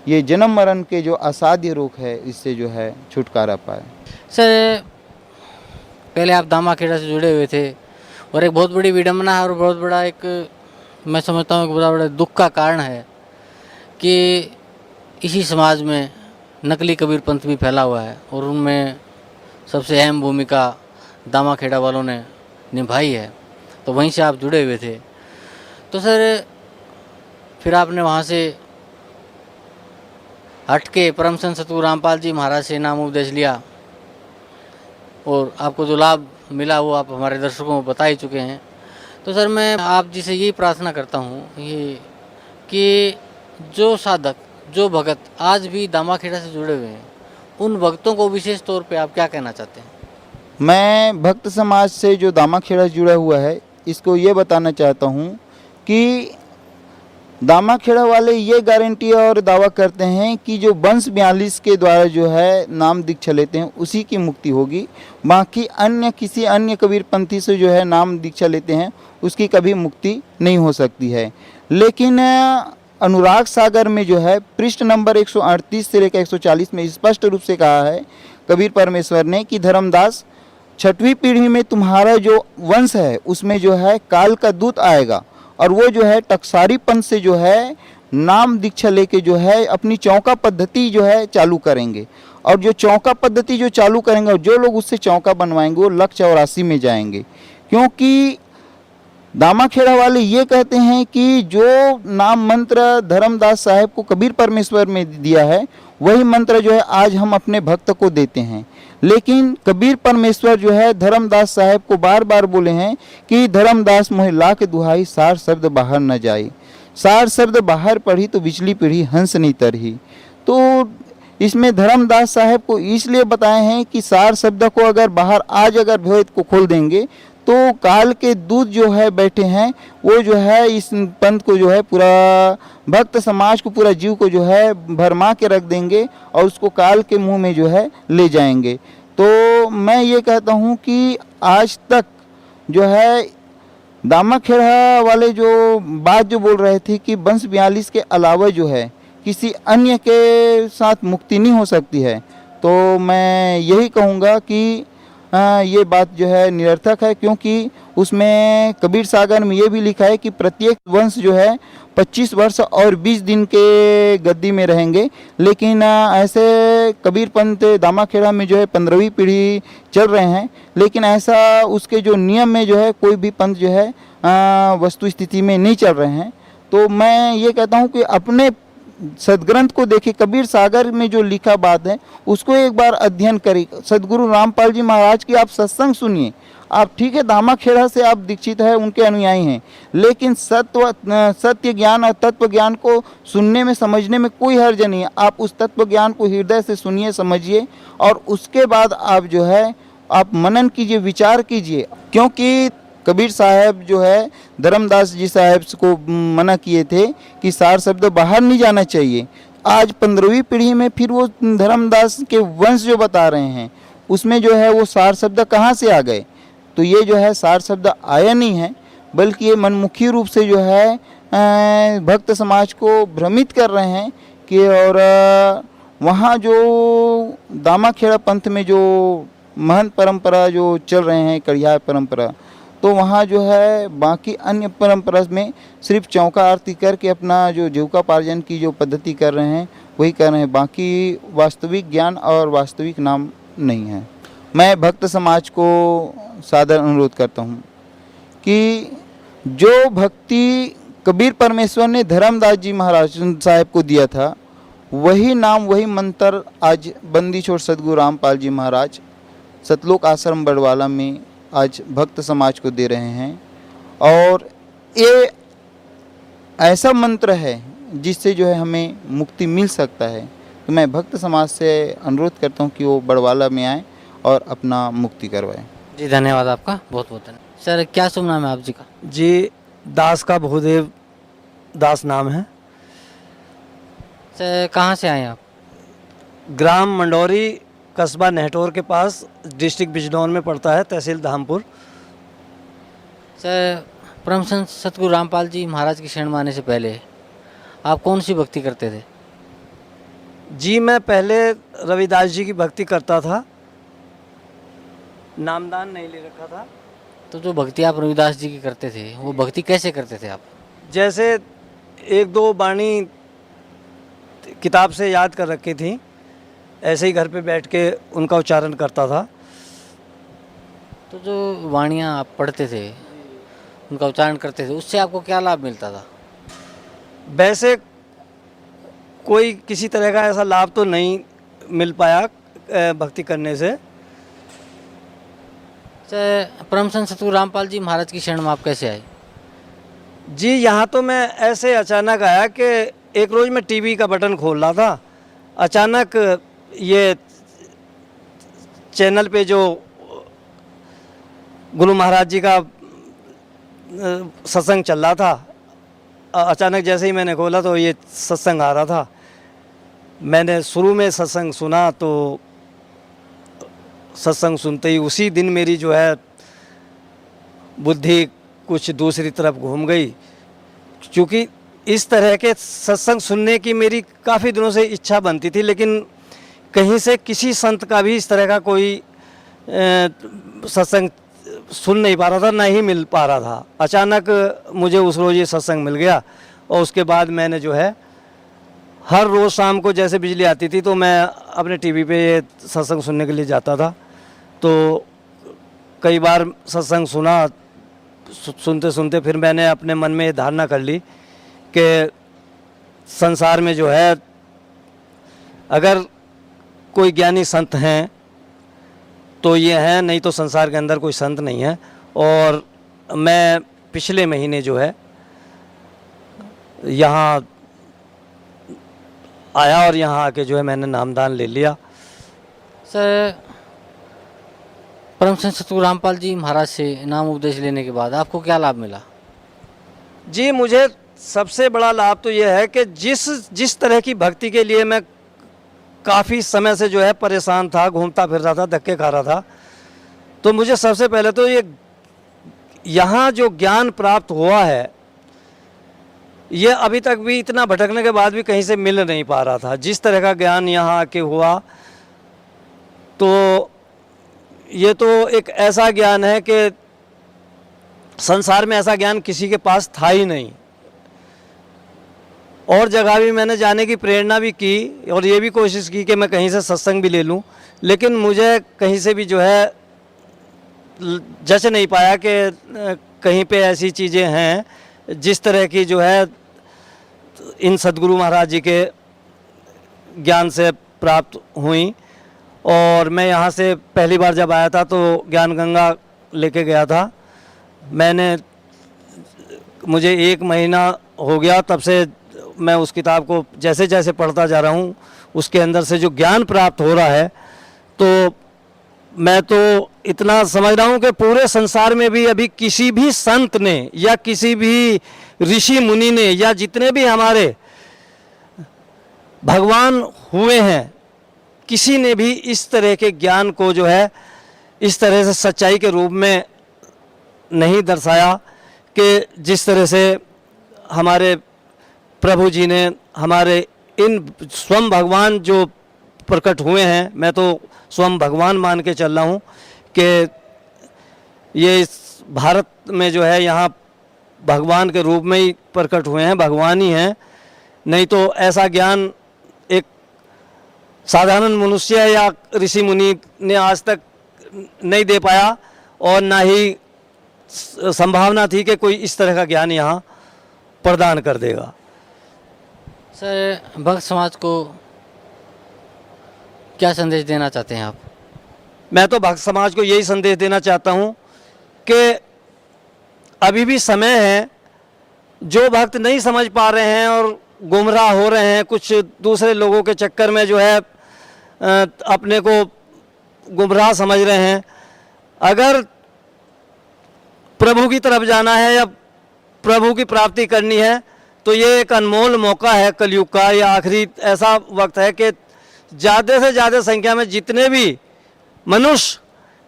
ये जन्म मरण के जो असाध्य रोग है इससे जो है छुटकारा पाए। सर, पहले आप दामाखेड़ा से जुड़े हुए थे और एक बहुत बड़ी विडम्बना है और बहुत बड़ा एक मैं समझता हूँ एक बहुत बड़ा दुख का कारण है कि इसी समाज में नकली कबीर पंथ भी फैला हुआ है और उनमें सबसे अहम भूमिका दामाखेड़ा वालों ने निभाई है। तो वहीं से आप जुड़े हुए थे। तो सर, फिर आपने वहाँ से हट के परम संत सतगुरु रामपाल जी महाराज से नाम उपदेश लिया और आपको जो लाभ मिला वो आप हमारे दर्शकों को बता ही चुके हैं। तो सर, मैं आप जी से यही प्रार्थना करता हूँ ये कि जो साधक जो भगत आज भी दामाखेड़ा से जुड़े हुए हैं उन भक्तों को विशेष तौर पे आप क्या कहना चाहते हैं? मैं भक्त समाज से जो दामाखेड़ा जुड़ा हुआ है इसको ये बताना चाहता हूँ कि दामाखेड़ा वाले ये गारंटी और दावा करते हैं कि जो वंश 42 के द्वारा जो है नाम दीक्षा लेते हैं उसी की मुक्ति होगी। बाकी अन्य किसी अन्य कबीरपंथी से जो है नाम दीक्षा लेते हैं उसकी कभी मुक्ति नहीं हो सकती है। लेकिन अनुराग सागर में जो है पृष्ठ नंबर 138 से लेकर 140 में स्पष्ट रूप से कहा है कबीर परमेश्वर ने कि धर्मदास 6वीं पीढ़ी में तुम्हारा जो वंश है उसमें जो है काल का दूत आएगा और वो जो है टकसारी पंथ से जो है नाम दीक्षा लेके जो है अपनी चौका पद्धति जो है चालू करेंगे। और जो चौका पद्धति जो चालू करेंगे और जो लोग उससे चौका बनवाएंगे वो 184 में जाएंगे। क्योंकि दामाखेड़ा वाले ये कहते हैं कि जो नाम मंत्र धर्मदास साहब को कबीर परमेश्वर में दिया है वही मंत्र जो है आज हम अपने भक्त को देते हैं। लेकिन कबीर परमेश्वर जो है धर्मदास साहब को बार बार बोले हैं कि धर्मदास मोहे लाख दुहाई सार शब्द बाहर न जाए, सार शब्द बाहर पढ़ी तो बिचली पीढ़ी हंस नहीं तरही। तो इसमें धर्मदास साहब को इसलिए बताए हैं कि सार शब्द को अगर बाहर आज अगर भेद को खोल देंगे तो काल के दूत जो है बैठे हैं वो जो है इस पंथ को जो है पूरा भक्त समाज को पूरा जीव को जो है भरमा के रख देंगे और उसको काल के मुंह में जो है ले जाएंगे। तो मैं ये कहता हूँ कि आज तक जो है दामाखेड़ा वाले जो बात जो बोल रहे थे कि वंश 42 के अलावा जो है किसी अन्य के साथ मुक्ति नहीं हो सकती है, तो मैं यही कहूँगा कि ये बात जो है निरर्थक है, क्योंकि उसमें कबीर सागर में ये भी लिखा है कि प्रत्येक वंश जो है 25 वर्ष और 20 दिन के गद्दी में रहेंगे। लेकिन ऐसे कबीर पंथ दामाखेड़ा में जो है 15वीं पीढ़ी चल रहे हैं, लेकिन ऐसा उसके जो नियम में जो है कोई भी पंथ जो है वस्तु स्थिति में नहीं चल रहे हैं। तो मैं ये कहता हूँ कि अपने सदग्रंथ को देखिए, कबीर सागर में जो लिखा बात है उसको एक बार अध्ययन करें। सदगुरु रामपाल जी महाराज की आप सत्संग सुनिए। आप ठीक है दामाखेड़ा से आप दीक्षित है, उनके अनुयायी हैं, लेकिन सत्य ज्ञान और तत्व ज्ञान को सुनने में समझने में कोई हर्ज नहीं है। आप उस तत्व ज्ञान को हृदय से सुनिए, समझिए और उसके बाद आप जो है आप मनन कीजिए, विचार कीजिए। क्योंकि कबीर साहब जो है धर्मदास जी साहब को मना किए थे कि सार शब्द बाहर नहीं जाना चाहिए। आज 15वीं पीढ़ी में फिर वो धर्मदास के वंश जो बता रहे हैं उसमें जो है वो सार शब्द कहाँ से आ गए। तो ये जो है सार शब्द आया नहीं है, बल्कि ये मनमुखी रूप से जो है भक्त समाज को भ्रमित कर रहे हैं कि और वहाँ जो दामाखेड़ा पंथ में जो महंत परंपरा जो चल रहे हैं, कड़िया परंपरा, तो वहाँ जो है बाकी अन्य परंपरा में सिर्फ चौका आरती करके अपना जो जीविकोपार्जन की जो पद्धति कर रहे हैं वही कर रहे हैं, बाकी वास्तविक ज्ञान और वास्तविक नाम नहीं है। मैं भक्त समाज को सादर अनुरोध करता हूँ कि जो भक्ति कबीर परमेश्वर ने धर्मदास जी महाराज साहब को दिया था, वही नाम वही मंत्र आज बंदी छोड़ सदगुरु रामपाल जी महाराज सतलोक आश्रम बड़वाला में आज भक्त समाज को दे रहे हैं। और ये ऐसा मंत्र है जिससे जो है हमें मुक्ति मिल सकता है। तो मैं भक्त समाज से अनुरोध करता हूँ कि वो बड़वाला में आए और अपना मुक्ति करवाएं। जी धन्यवाद आपका, बहुत बहुत धन्यवाद। सर क्या शुभ नाम है आप जी का? जी दास का भूदेव दास नाम है। सर कहाँ से आए आप? ग्राम मंडौरी, कस्बा नेहटोर के पास, डिस्ट्रिक्ट बिजनौर में पड़ता है, तहसील धामपुर। सर परम संत सतगुरु रामपाल जी महाराज की शरण में आने से पहले आप कौन सी भक्ति करते थे? जी मैं पहले रविदास जी की भक्ति करता था, नामदान नहीं ले रखा था। तो जो भक्ति आप रविदास जी की करते थे वो भक्ति कैसे करते थे आप? जैसे एक दो वाणी किताब से याद कर रखी थी, ऐसे ही घर पे बैठ के उनका उच्चारण करता था। तो जो वाणियाँ आप पढ़ते थे, उनका उच्चारण करते थे, उससे आपको क्या लाभ मिलता था? वैसे कोई किसी तरह का ऐसा लाभ तो नहीं मिल पाया भक्ति करने से। परम संत सतगुरु रामपाल जी महाराज की शरण में आप कैसे आए? जी यहाँ तो मैं ऐसे अचानक आया कि एक रोज़ मैं टीवी का बटन खोल रहा था, अचानक ये चैनल पे जो गुरु महाराज जी का सत्संग चल रहा था, अचानक जैसे ही मैंने खोला तो ये सत्संग आ रहा था। मैंने शुरू में सत्संग सुना तो सत्संग सुनते ही उसी दिन मेरी जो है बुद्धि कुछ दूसरी तरफ घूम गई, क्योंकि इस तरह के सत्संग सुनने की मेरी काफ़ी दिनों से इच्छा बनती थी, लेकिन कहीं से किसी संत का भी इस तरह का कोई सत्संग सुन नहीं पा रहा था, ना ही मिल पा रहा था। अचानक मुझे उस रोज़ ये सत्संग मिल गया और उसके बाद मैंने जो है हर रोज़ शाम को जैसे बिजली आती थी तो मैं अपने टीवी पे ये सत्संग सुनने के लिए जाता था। तो कई बार सत्संग सुना, सुनते सुनते फिर मैंने अपने मन में धारणा कर ली कि संसार में जो है अगर कोई ज्ञानी संत हैं तो ये हैं, नहीं तो संसार के अंदर कोई संत नहीं है। और मैं पिछले महीने जो है यहाँ आया और यहाँ आके जो है मैंने नामदान ले लिया। सर, परम संत सतगुरु रामपाल जी महाराज से नाम उपदेश लेने के बाद आपको क्या लाभ मिला? जी, मुझे सबसे बड़ा लाभ तो ये है कि जिस तरह की भक्ति के लिए मैं काफ़ी समय से जो है परेशान था, घूमता फिर रहा था, धक्के खा रहा था, तो मुझे सबसे पहले तो ये यहाँ जो ज्ञान प्राप्त हुआ है ये अभी तक भी इतना भटकने के बाद भी कहीं से मिल नहीं पा रहा था। जिस तरह का ज्ञान यहाँ आके हुआ तो ये तो एक ऐसा ज्ञान है कि संसार में ऐसा ज्ञान किसी के पास था ही नहीं। और जगह भी मैंने जाने की प्रेरणा भी की और ये भी कोशिश की कि मैं कहीं से सत्संग भी ले लूं, लेकिन मुझे कहीं से भी जो है जच नहीं पाया कि कहीं पे ऐसी चीज़ें हैं जिस तरह की जो है इन सद्गुरु महाराज जी के ज्ञान से प्राप्त हुई। और मैं यहाँ से पहली बार जब आया था तो ज्ञान गंगा लेके गया था। मुझे 1 महीना हो गया, तब से मैं उस किताब को जैसे जैसे पढ़ता जा रहा हूँ, उसके अंदर से जो ज्ञान प्राप्त हो रहा है, तो मैं तो इतना समझ रहा हूँ कि पूरे संसार में भी अभी किसी भी संत ने या किसी भी ऋषि मुनि ने या जितने भी हमारे भगवान हुए हैं, किसी ने भी इस तरह के ज्ञान को जो है इस तरह से सच्चाई के रूप में नहीं दर्शाया कि जिस तरह से हमारे प्रभु जी ने, हमारे इन स्वयं भगवान जो प्रकट हुए हैं, मैं तो स्वयं भगवान मान के चल रहा हूँ कि ये इस भारत में जो है यहाँ भगवान के रूप में ही प्रकट हुए हैं, भगवान ही हैं। नहीं तो ऐसा ज्ञान एक साधारण मनुष्य या ऋषि मुनि ने आज तक नहीं दे पाया और ना ही संभावना थी कि कोई इस तरह का ज्ञान यहाँ प्रदान कर देगा। सर, भक्त समाज को क्या संदेश देना चाहते हैं आप? मैं तो भक्त समाज को यही संदेश देना चाहता हूँ कि अभी भी समय है, जो भक्त नहीं समझ पा रहे हैं और गुमराह हो रहे हैं, कुछ दूसरे लोगों के चक्कर में जो है अपने को गुमराह समझ रहे हैं, अगर प्रभु की तरफ जाना है या प्रभु की प्राप्ति करनी है तो ये एक अनमोल मौका है कलयुग का। ये आखिरी ऐसा वक्त है कि ज़्यादा से ज़्यादा संख्या में जितने भी मनुष्य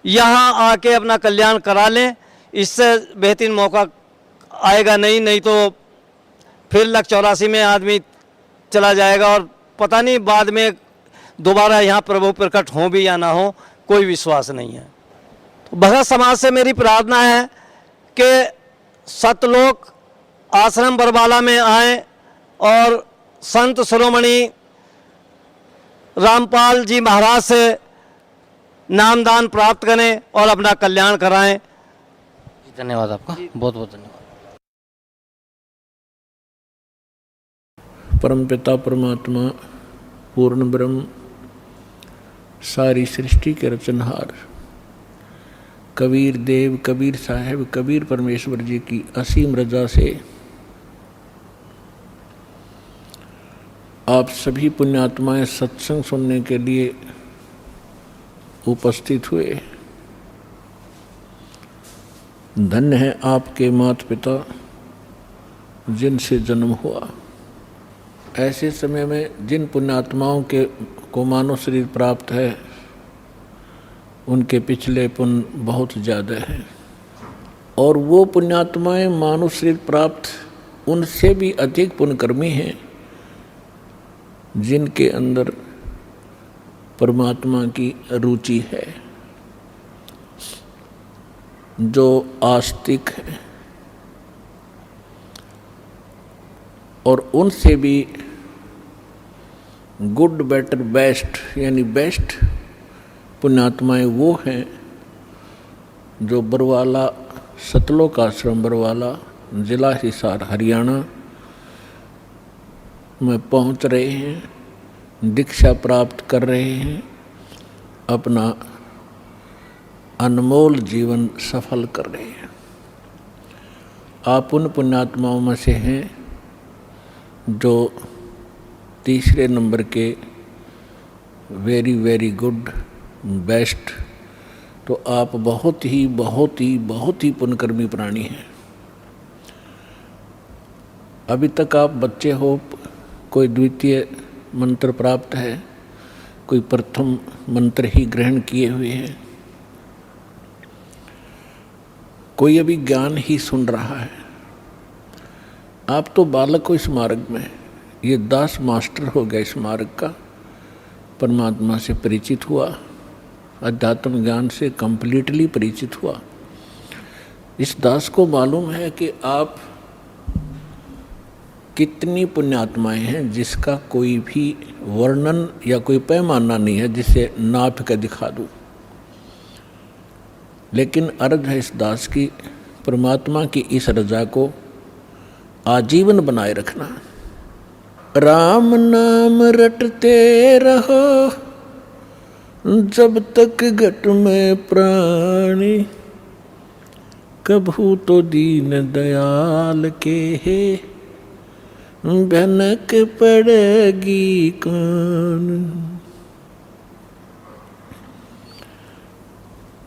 यहाँ आके अपना कल्याण करा लें, इससे बेहतरीन मौका आएगा नहीं तो फिर 184 में आदमी चला जाएगा और पता नहीं बाद में दोबारा यहाँ प्रभु प्रकट हो भी या ना हो, कोई विश्वास नहीं है। तो भगत समाज से मेरी प्रार्थना है कि सतलोक आश्रम बरवाला में आएं और संत शिरोमणि रामपाल जी महाराज से नामदान प्राप्त करें और अपना कल्याण कराएं। धन्यवाद आपका, बहुत बहुत धन्यवाद। परमपिता परमात्मा पूर्ण ब्रह्म सारी सृष्टि के रचनहार कबीर देव, कबीर साहब, कबीर परमेश्वर जी की असीम रजा से आप सभी पुण्यात्माएं सत्संग सुनने के लिए उपस्थित हुए। धन्य है आपके माता पिता जिनसे जन्म हुआ। ऐसे समय में जिन पुण्यात्माओं को मानव शरीर प्राप्त है, उनके पिछले पुण्य बहुत ज़्यादा हैं, और वो पुण्यात्माएं मानव शरीर प्राप्त उनसे भी अधिक पुण्यकर्मी हैं जिनके अंदर परमात्मा की रुचि है, जो आस्तिक है, और उनसे भी गुड, बेटर, बेस्ट यानी बेस्ट पुण्यात्माएं वो हैं जो बरवाला, सतलोक आश्रम बरवाला, जिला हिसार, हरियाणा में पहुंच रहे हैं, दीक्षा प्राप्त कर रहे हैं, अपना अनमोल जीवन सफल कर रहे हैं। आप उन पुण्यात्माओं में से हैं जो तीसरे नंबर के वेरी वेरी गुड, बेस्ट, तो आप बहुत ही बहुत ही बहुत ही पुण्यकर्मी प्राणी हैं। अभी तक आप बच्चे हो, कोई द्वितीय मंत्र प्राप्त है, कोई प्रथम मंत्र ही ग्रहण किए हुए हैं, कोई अभी ज्ञान ही सुन रहा है। आप तो बालक हो इस मार्ग में, ये दास मास्टर हो गया इस मार्ग का, परमात्मा से परिचित हुआ, अध्यात्म ज्ञान से कंप्लीटली परिचित हुआ। इस दास को मालूम है कि आप कितनी पुण्यात्माएं हैं, जिसका कोई भी वर्णन या कोई पैमाना नहीं है जिसे नाप के दिखा दूं। लेकिन अर्ज है इस दास की, परमात्मा की इस रजा को आजीवन बनाए रखना। राम नाम रटते रहो जब तक घट में प्राणी, कभू तो दीन दयाल के है भनक पड़ेगी कौन।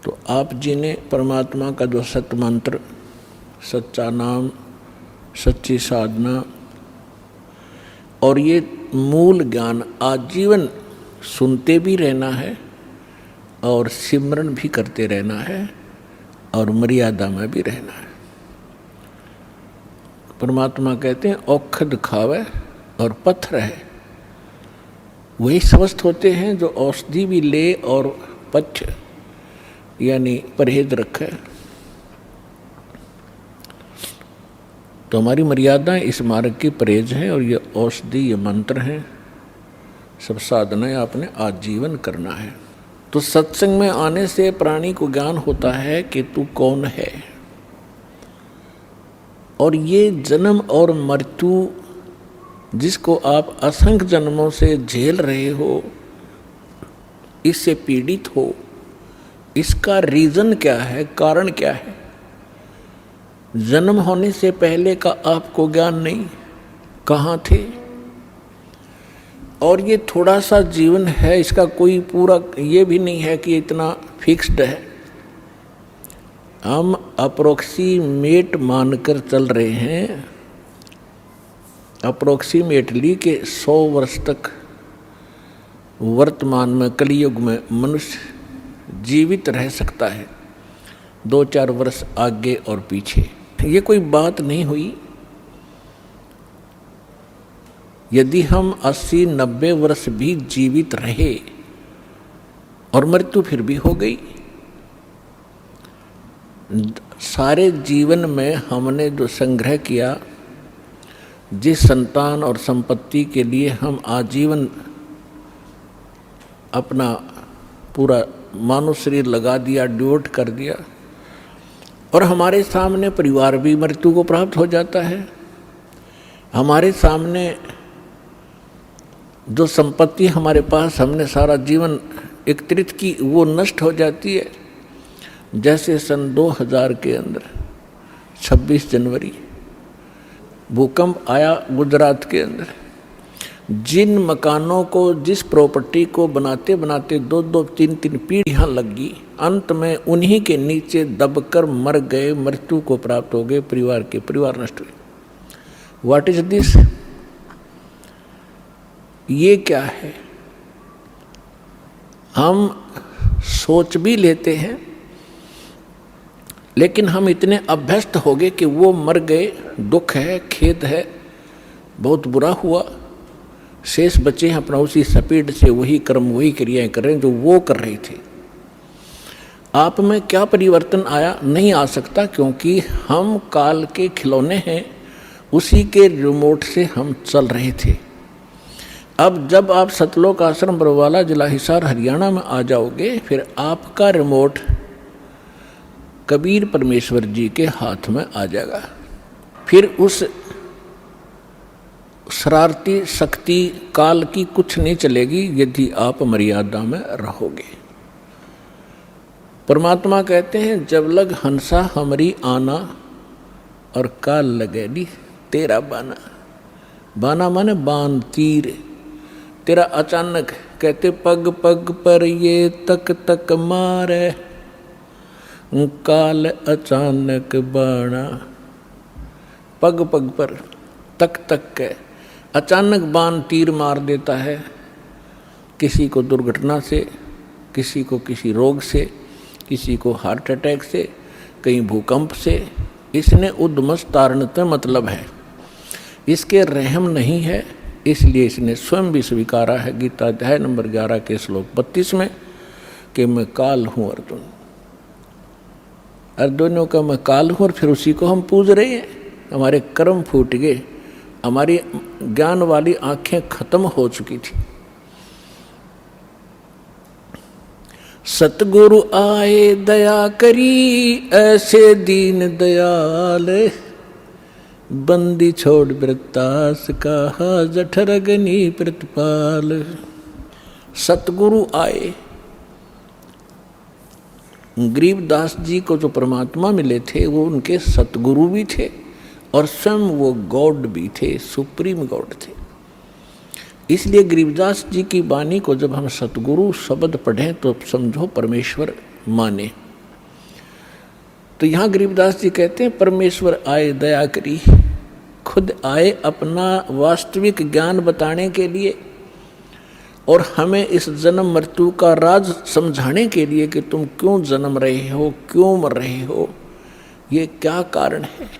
तो आप जी ने परमात्मा का जो सत मंत्र, सच्चा नाम, सच्ची साधना और ये मूल ज्ञान आजीवन सुनते भी रहना है और सिमरन भी करते रहना है और मर्यादा में भी रहना है। परमात्मा कहते हैं औखद खावे और पत्थर है, वही स्वस्थ होते हैं जो औषधि भी ले और पथ्य यानी परहेज रखे। तो हमारी मर्यादाएं इस मार्ग की परहेज हैं और ये औषधि, ये मंत्र हैं, सब साधनाएं आपने आजीवन करना है। तो सत्संग में आने से प्राणी को ज्ञान होता है कि तू कौन है, और ये जन्म और मृत्यु जिसको आप असंख्य जन्मों से झेल रहे हो, इससे पीड़ित हो, इसका रीजन क्या है, कारण क्या है? जन्म होने से पहले का आपको ज्ञान नहीं, कहाँ थे? और ये थोड़ा सा जीवन है, इसका कोई पूरा ये भी नहीं है कि इतना फिक्स्ड है। हम अप्रोक्सीमेट मानकर चल रहे हैं, अप्रोक्सीमेटली के 100 वर्ष तक वर्तमान में कलयुग में मनुष्य जीवित रह सकता है, 2-4 वर्ष आगे और पीछे। ये कोई बात नहीं हुई। यदि हम 80-90 वर्ष भी जीवित रहे और मृत्यु फिर भी हो गई, सारे जीवन में हमने जो संग्रह किया, जिस संतान और संपत्ति के लिए हम आजीवन अपना पूरा मानव शरीर लगा दिया, डिवोट कर दिया, और हमारे सामने परिवार भी मृत्यु को प्राप्त हो जाता है। हमारे सामने जो संपत्ति हमारे पास हमने सारा जीवन एकत्रित की, वो नष्ट हो जाती है। जैसे सन 2000 के अंदर 26 जनवरी भूकंप आया गुजरात के अंदर, जिन मकानों को, जिस प्रॉपर्टी को बनाते बनाते 2-2, 3-3 पीढ़ियाँ लग गई, अंत में उन्हीं के नीचे दबकर मर गए, मृत्यु को प्राप्त हो गए, परिवार नष्ट हुए। What is this? ये क्या है? हम सोच भी लेते हैं, लेकिन हम इतने अभ्यस्त हो गए कि वो मर गए, दुख है, खेद है, बहुत बुरा हुआ, शेष बचे हैं अपना उसी स्पीड से वही कर्म, वही क्रियाएं कर रहे हैं जो वो कर रहे थे। आप में क्या परिवर्तन आया? नहीं आ सकता, क्योंकि हम काल के खिलौने हैं, उसी के रिमोट से हम चल रहे थे। अब जब आप सतलोक आश्रम बरवाला, जिला हिसार, हरियाणा में आ जाओगे, फिर आपका रिमोट कबीर परमेश्वर जी के हाथ में आ जाएगा। फिर उस शरारती शक्ति काल की कुछ नहीं चलेगी यदि आप मर्यादा में रहोगे। परमात्मा कहते हैं, जब लग हंसा हमारी आना और काल लगेली तेरा बाना। बाना माने बाण, तीर, तेरा अचानक, कहते पग पग पर ये तक तक मारे, काल अचानक बाणा। पग पग पर तक तक के अचानक बाण तीर मार देता है, किसी को दुर्घटना से, किसी को किसी रोग से, किसी को हार्ट अटैक से, कहीं भूकंप से। इसने उद्मस तारणते मतलब है, इसके रहम नहीं है, इसलिए इसने स्वयं भी स्वीकारा है गीता अध्याय नंबर 11 के श्लोक 32 में कि मैं काल हूँ अर्जुन। अर्जुनों का मैं काल हूँ, और फिर उसी को हम पूज रहे हैं। हमारे कर्म फूट गए, हमारी ज्ञान वाली आंखें खत्म हो चुकी थी। सतगुरु आए दया करी, ऐसे दीन दयाल, बंदी छोड़ वृत्तास कहा, जठरगनी प्रतिपाल। सतगुरु आए, गरीबदास जी को जो परमात्मा मिले थे वो उनके सतगुरु भी थे और स्वयं वो गॉड भी थे, सुप्रीम गॉड थे। इसलिए गरीबदास जी की वाणी को जब हम सतगुरु शब्द पढ़ें तो समझो परमेश्वर माने। तो यहाँ गरीबदास जी कहते हैं परमेश्वर आए दया करी, खुद आए अपना वास्तविक ज्ञान बताने के लिए और हमें इस जन्म मृत्यु का राज समझाने के लिए कि तुम क्यों जन्म रहे हो, क्यों मर रहे हो, ये क्या कारण है।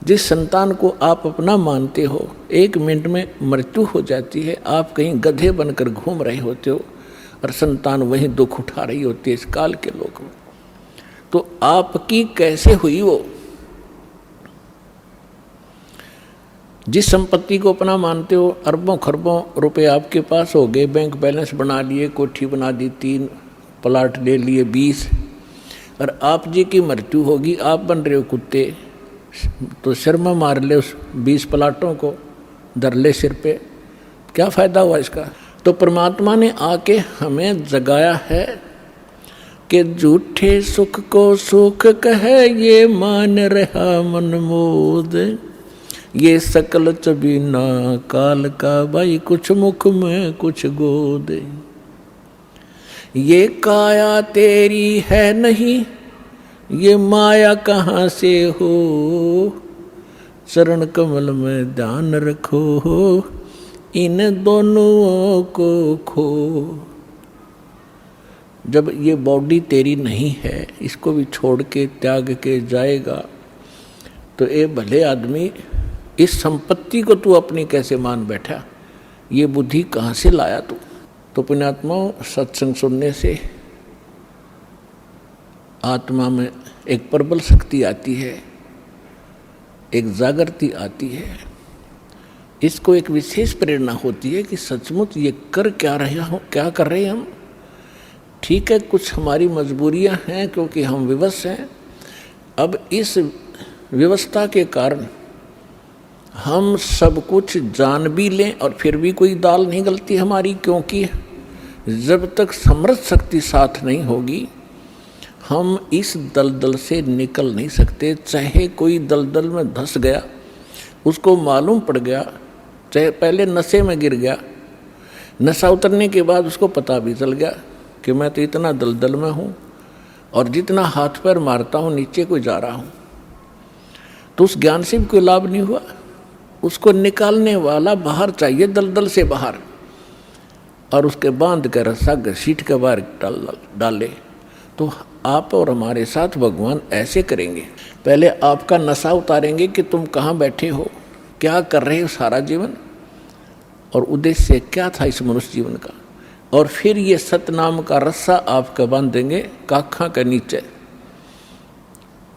जिस संतान को आप अपना मानते हो, 1 मिनट में मृत्यु हो जाती है, आप कहीं गधे बनकर घूम रहे होते हो और संतान वहीं दुख उठा रही होती है इस काल के लोक में। तो आपकी कैसे हुई वो? जिस संपत्ति को अपना मानते हो, अरबों खरबों रुपए आपके पास हो गए, बैंक बैलेंस बना लिए, कोठी बना दी, 3 प्लाट ले लिए 20, और आप जी की मृत्यु होगी, आप बन रहे हो कुत्ते, तो सिर में मार ले उस 20 प्लाटों को, धर ले सिर पे, क्या फायदा हुआ इसका? तो परमात्मा ने आके हमें जगाया है कि झूठे सुख को सुख कहे, ये मान रहा मन मोद, ये सकल चबीना काल का, भाई कुछ मुख में कुछ गोद, ये काया तेरी है नहीं, ये माया कहाँ से हो, चरण कमल में ध्यान रखो, इन दोनों को खो। जब ये बॉडी तेरी नहीं है, इसको भी छोड़ के त्याग के जाएगा, तो ये भले आदमी, इस संपत्ति को तू अपनी कैसे मान बैठा, ये बुद्धि कहाँ से लाया तू? तो पुण्यात्माओं, सत्संग सुनने से आत्मा में एक प्रबल शक्ति आती है, एक जागृति आती है, इसको एक विशेष प्रेरणा होती है कि सचमुच ये कर क्या रहे हैं हम। ठीक है, कुछ हमारी मजबूरियां हैं क्योंकि हम विवश हैं। अब इस व्यवस्था के कारण हम सब कुछ जान भी लें और फिर भी कोई दाल नहीं गलती हमारी, क्योंकि जब तक समृद्ध शक्ति साथ नहीं होगी हम इस दलदल से निकल नहीं सकते। चाहे कोई दलदल में धंस गया, उसको मालूम पड़ गया, चाहे पहले नशे में गिर गया, नशा उतरने के बाद उसको पता भी चल गया कि मैं तो इतना दलदल में हूँ और जितना हाथ पैर मारता हूँ नीचे को जा रहा हूँ, तो उस ज्ञान से भी कोई लाभ नहीं हुआ। उसको निकालने वाला बाहर चाहिए, दलदल से बाहर, और उसके बांध कर रस्सा घसीट के बाहर डाले। तो आप और हमारे साथ भगवान ऐसे करेंगे, पहले आपका नशा उतारेंगे कि तुम कहाँ बैठे हो, क्या कर रहे हो सारा जीवन, और उद्देश्य क्या था इस मनुष्य जीवन का, और फिर ये सतनाम का रस्सा आपका बांध देंगे काखा के नीचे,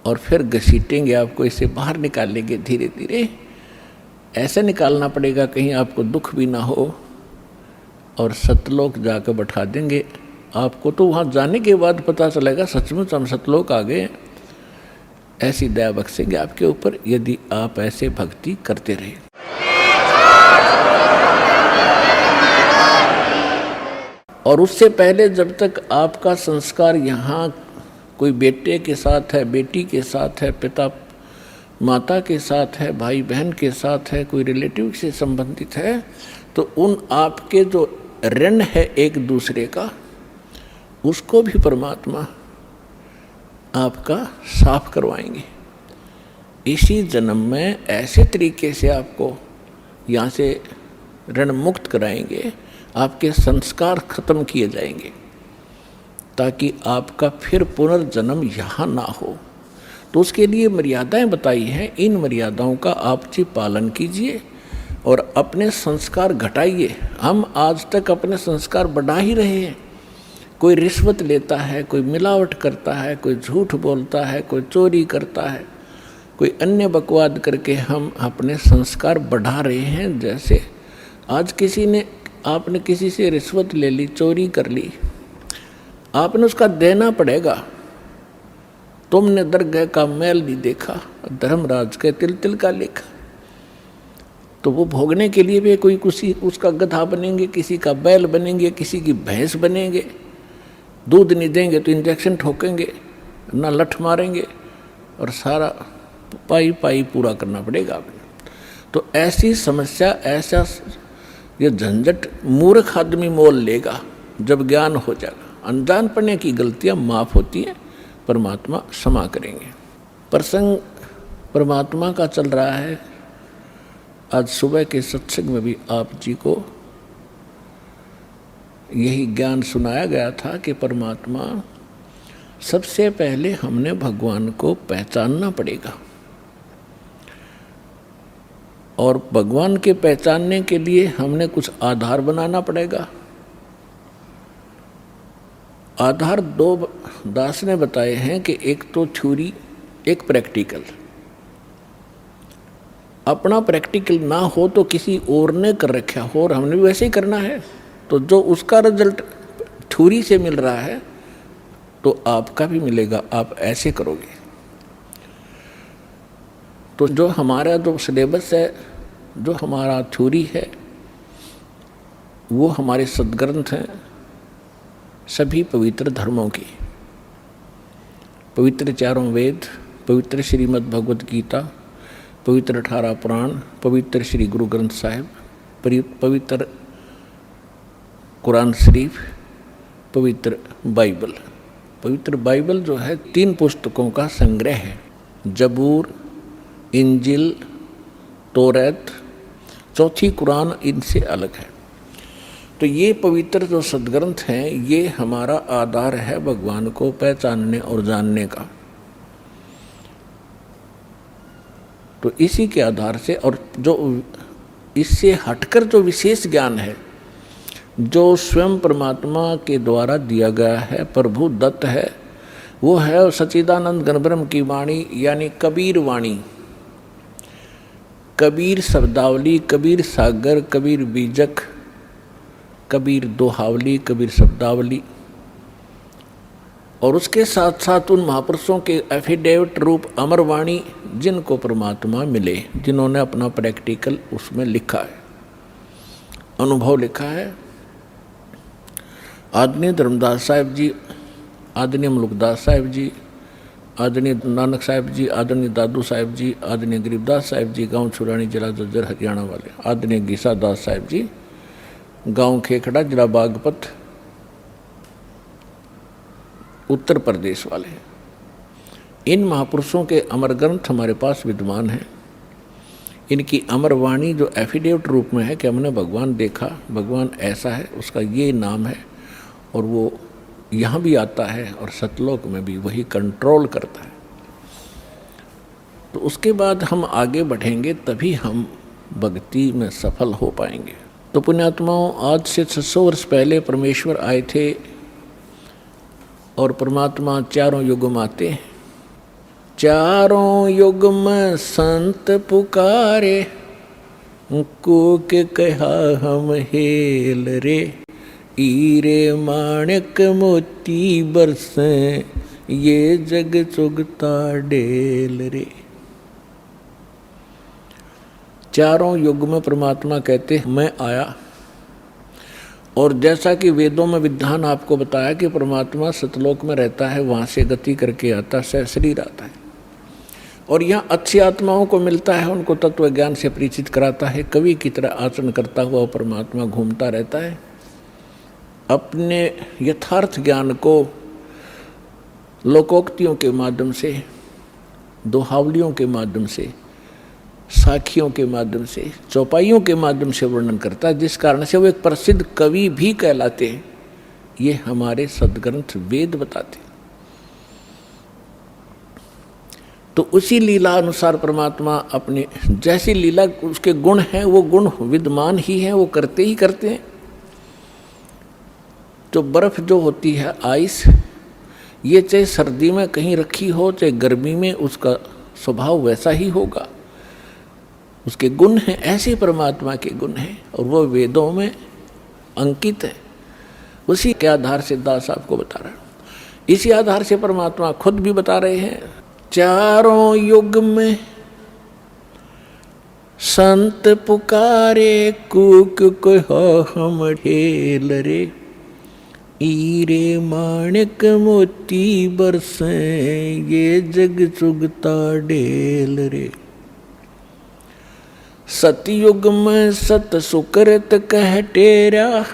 और फिर घसीटेंगे आपको, इसे बाहर निकालेंगे धीरे धीरे। ऐसे निकालना पड़ेगा कहीं आपको दुख भी ना हो, और सतलोक जाकर बैठा देंगे आपको। तो वहाँ जाने के बाद पता चलेगा सचमुच हम सतलोक आ गए। ऐसी दया बख्शेंगे आपके ऊपर यदि आप ऐसे भक्ति करते रहे। और उससे पहले जब तक आपका संस्कार यहाँ कोई बेटे के साथ है, बेटी के साथ है, पिता माता के साथ है, भाई बहन के साथ है, कोई रिलेटिव से संबंधित है, तो उन आपके जो ऋण है एक दूसरे का, उसको भी परमात्मा आपका साफ करवाएंगे। इसी जन्म में ऐसे तरीके से आपको यहाँ से ऋण मुक्त कराएंगे, आपके संस्कार खत्म किए जाएंगे, ताकि आपका फिर पुनर्जन्म यहाँ ना हो। तो उसके लिए मर्यादाएं बताई हैं। इन मर्यादाओं का आप जी पालन कीजिए और अपने संस्कार घटाइए। हम आज तक अपने संस्कार बढ़ा ही रहे हैं। कोई रिश्वत लेता है, कोई मिलावट करता है, कोई झूठ बोलता है, कोई चोरी करता है, कोई अन्य बकवाद करके हम अपने संस्कार बढ़ा रहे हैं। जैसे आज आपने किसी से रिश्वत ले ली, चोरी कर ली, आपने उसका देना पड़ेगा। तुमने दरगाह का मैल नहीं देखा, धर्मराज के तिल तिल का लेखा। तो वो भोगने के लिए भी कोई किसी उसका गधा बनेंगे, किसी का बैल बनेंगे, किसी की भैंस बनेंगे। दूध नहीं देंगे तो इंजेक्शन ठोकेंगे, ना लठ मारेंगे, और सारा पाई पाई पूरा करना पड़ेगा आपने। तो ऐसी समस्या, ऐसा ये झंझट मूर्ख आदमी मोल लेगा जब ज्ञान हो जाएगा। अनजान पढ़ने की गलतियां माफ होती हैं, परमात्मा क्षमा करेंगे। प्रसंग परमात्मा का चल रहा है। आज सुबह के सत्संग में भी आप जी को यही ज्ञान सुनाया गया था कि परमात्मा, सबसे पहले हमने भगवान को पहचानना पड़ेगा, और भगवान के पहचानने के लिए हमने कुछ आधार बनाना पड़ेगा। आधार दो दास ने बताए हैं कि एक तो थ्योरी, एक प्रैक्टिकल। अपना प्रैक्टिकल ना हो तो किसी और ने कर रखा हो और हमने भी वैसे ही करना है, तो जो उसका रिजल्ट थ्योरी से मिल रहा है तो आपका भी मिलेगा, आप ऐसे करोगे। तो जो हमारा जो सिलेबस है, जो हमारा थ्योरी है, वो हमारे सद्ग्रंथ हैं सभी पवित्र धर्मों की। पवित्र चारों वेद, पवित्र श्रीमद् भगवद गीता, पवित्र 18 पुराण, पवित्र श्री गुरु ग्रंथ साहिब, पवित्र कुरान शरीफ, पवित्र बाइबल। पवित्र बाइबल जो है 3 पुस्तकों का संग्रह है। जबूर, इंजिल, तौरात, चौथी कुरान इनसे अलग है। तो ये पवित्र जो सद्ग्रंथ हैं, ये हमारा आधार है भगवान को पहचानने और जानने का। तो इसी के आधार से, और जो इससे हटकर जो विशेष ज्ञान है, जो स्वयं परमात्मा के द्वारा दिया गया है, प्रभु दत्त है, वो है सच्चिदानंद घनब्रह्म की वाणी, यानी कबीर वाणी। कबीर शब्दावली, कबीर सागर, कबीर बीजक, कबीर दोहावली, कबीर शब्दावली, और उसके साथ साथ उन महापुरुषों के एफिडेविट रूप अमरवाणी, जिनको परमात्मा मिले, जिन्होंने अपना प्रैक्टिकल उसमें लिखा है, अनुभव लिखा है। आदरणीय धर्मदास साहिब जी, आदरणीय मुलुकदास साहिब जी, आदरणीय नानक साहिब जी, आदरणीय दादू साहिब जी, आदरणीय गरीबदास साहिब जी, गांव छुरानी जिला जज्जर हरियाणा वाले, आदरणीय गीसा दास साहिब जी, गांव खेखड़ा जिला बागपत उत्तर प्रदेश वाले। इन महापुरुषों के अमर ग्रंथ हमारे पास विद्यमान हैं। इनकी अमर वाणी जो एफिडेविट रूप में है कि हमने भगवान देखा, भगवान ऐसा है, उसका ये नाम है, और वो यहाँ भी आता है और सतलोक में भी वही कंट्रोल करता है। तो उसके बाद हम आगे बढ़ेंगे, तभी हम भक्ति में सफल हो पाएंगे। तो पुण्यात्माओं, आज से 600 वर्ष पहले परमेश्वर आए थे, और परमात्मा चारों युग में आते हैं। चारों युग में संत पुकारे, को के कहा हम हेल रे, हीरे माणिक मोती बरसे, ये जग चुगता डेल रे। चारों युग में परमात्मा कहते मैं आया, और जैसा कि वेदों में विधान आपको बताया कि परमात्मा सतलोक में रहता है, वहाँ से गति करके आता है, शरीर आता है। और यहाँ अच्छी आत्माओं को मिलता है, उनको तत्व ज्ञान से परिचित कराता है। कवि की तरह आचरण करता हुआ परमात्मा घूमता रहता है। अपने यथार्थ ज्ञान को लोकोक्तियों के माध्यम से, दोहावलियों के माध्यम से, साखियों के माध्यम से, चौपाइयों के माध्यम से वर्णन करता है, जिस कारण से वो एक प्रसिद्ध कवि भी कहलाते हैं। ये हमारे सदग्रंथ वेद बताते हैं। तो उसी लीला अनुसार परमात्मा अपने जैसी लीला, उसके गुण हैं, वो गुण विद्यमान ही हैं, वो करते ही करते हैं। तो बर्फ जो होती है, आइस, ये चाहे सर्दी में कहीं रखी हो चाहे गर्मी में, उसका स्वभाव वैसा ही होगा। उसके गुण हैं, ऐसे परमात्मा के गुण हैं, और वो वेदों में अंकित है। उसी के आधार से दास आपको बता रहा हूं। इसी आधार से परमात्मा खुद भी बता रहे हैं, चारों युग में संत पुकारे, कूक कहो हम ढेल रे, हीरे माणिक मोती बरसे, ये जग चुगता ढेल रे। सतयुग में सत सुकृत कह टेरा,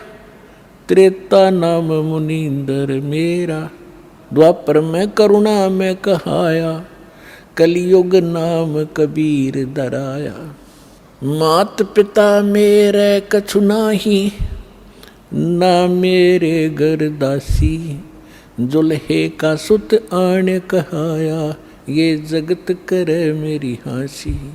त्रेता नाम मुनींदर मेरा, द्वापर में करुणा में कहाया, कलयुग नाम कबीर दराया। मात पिता मेरे कछु नाही, ना मेरे घर दासी, जुल्हे का सुत आने कहाया, ये जगत करे मेरी हांसी।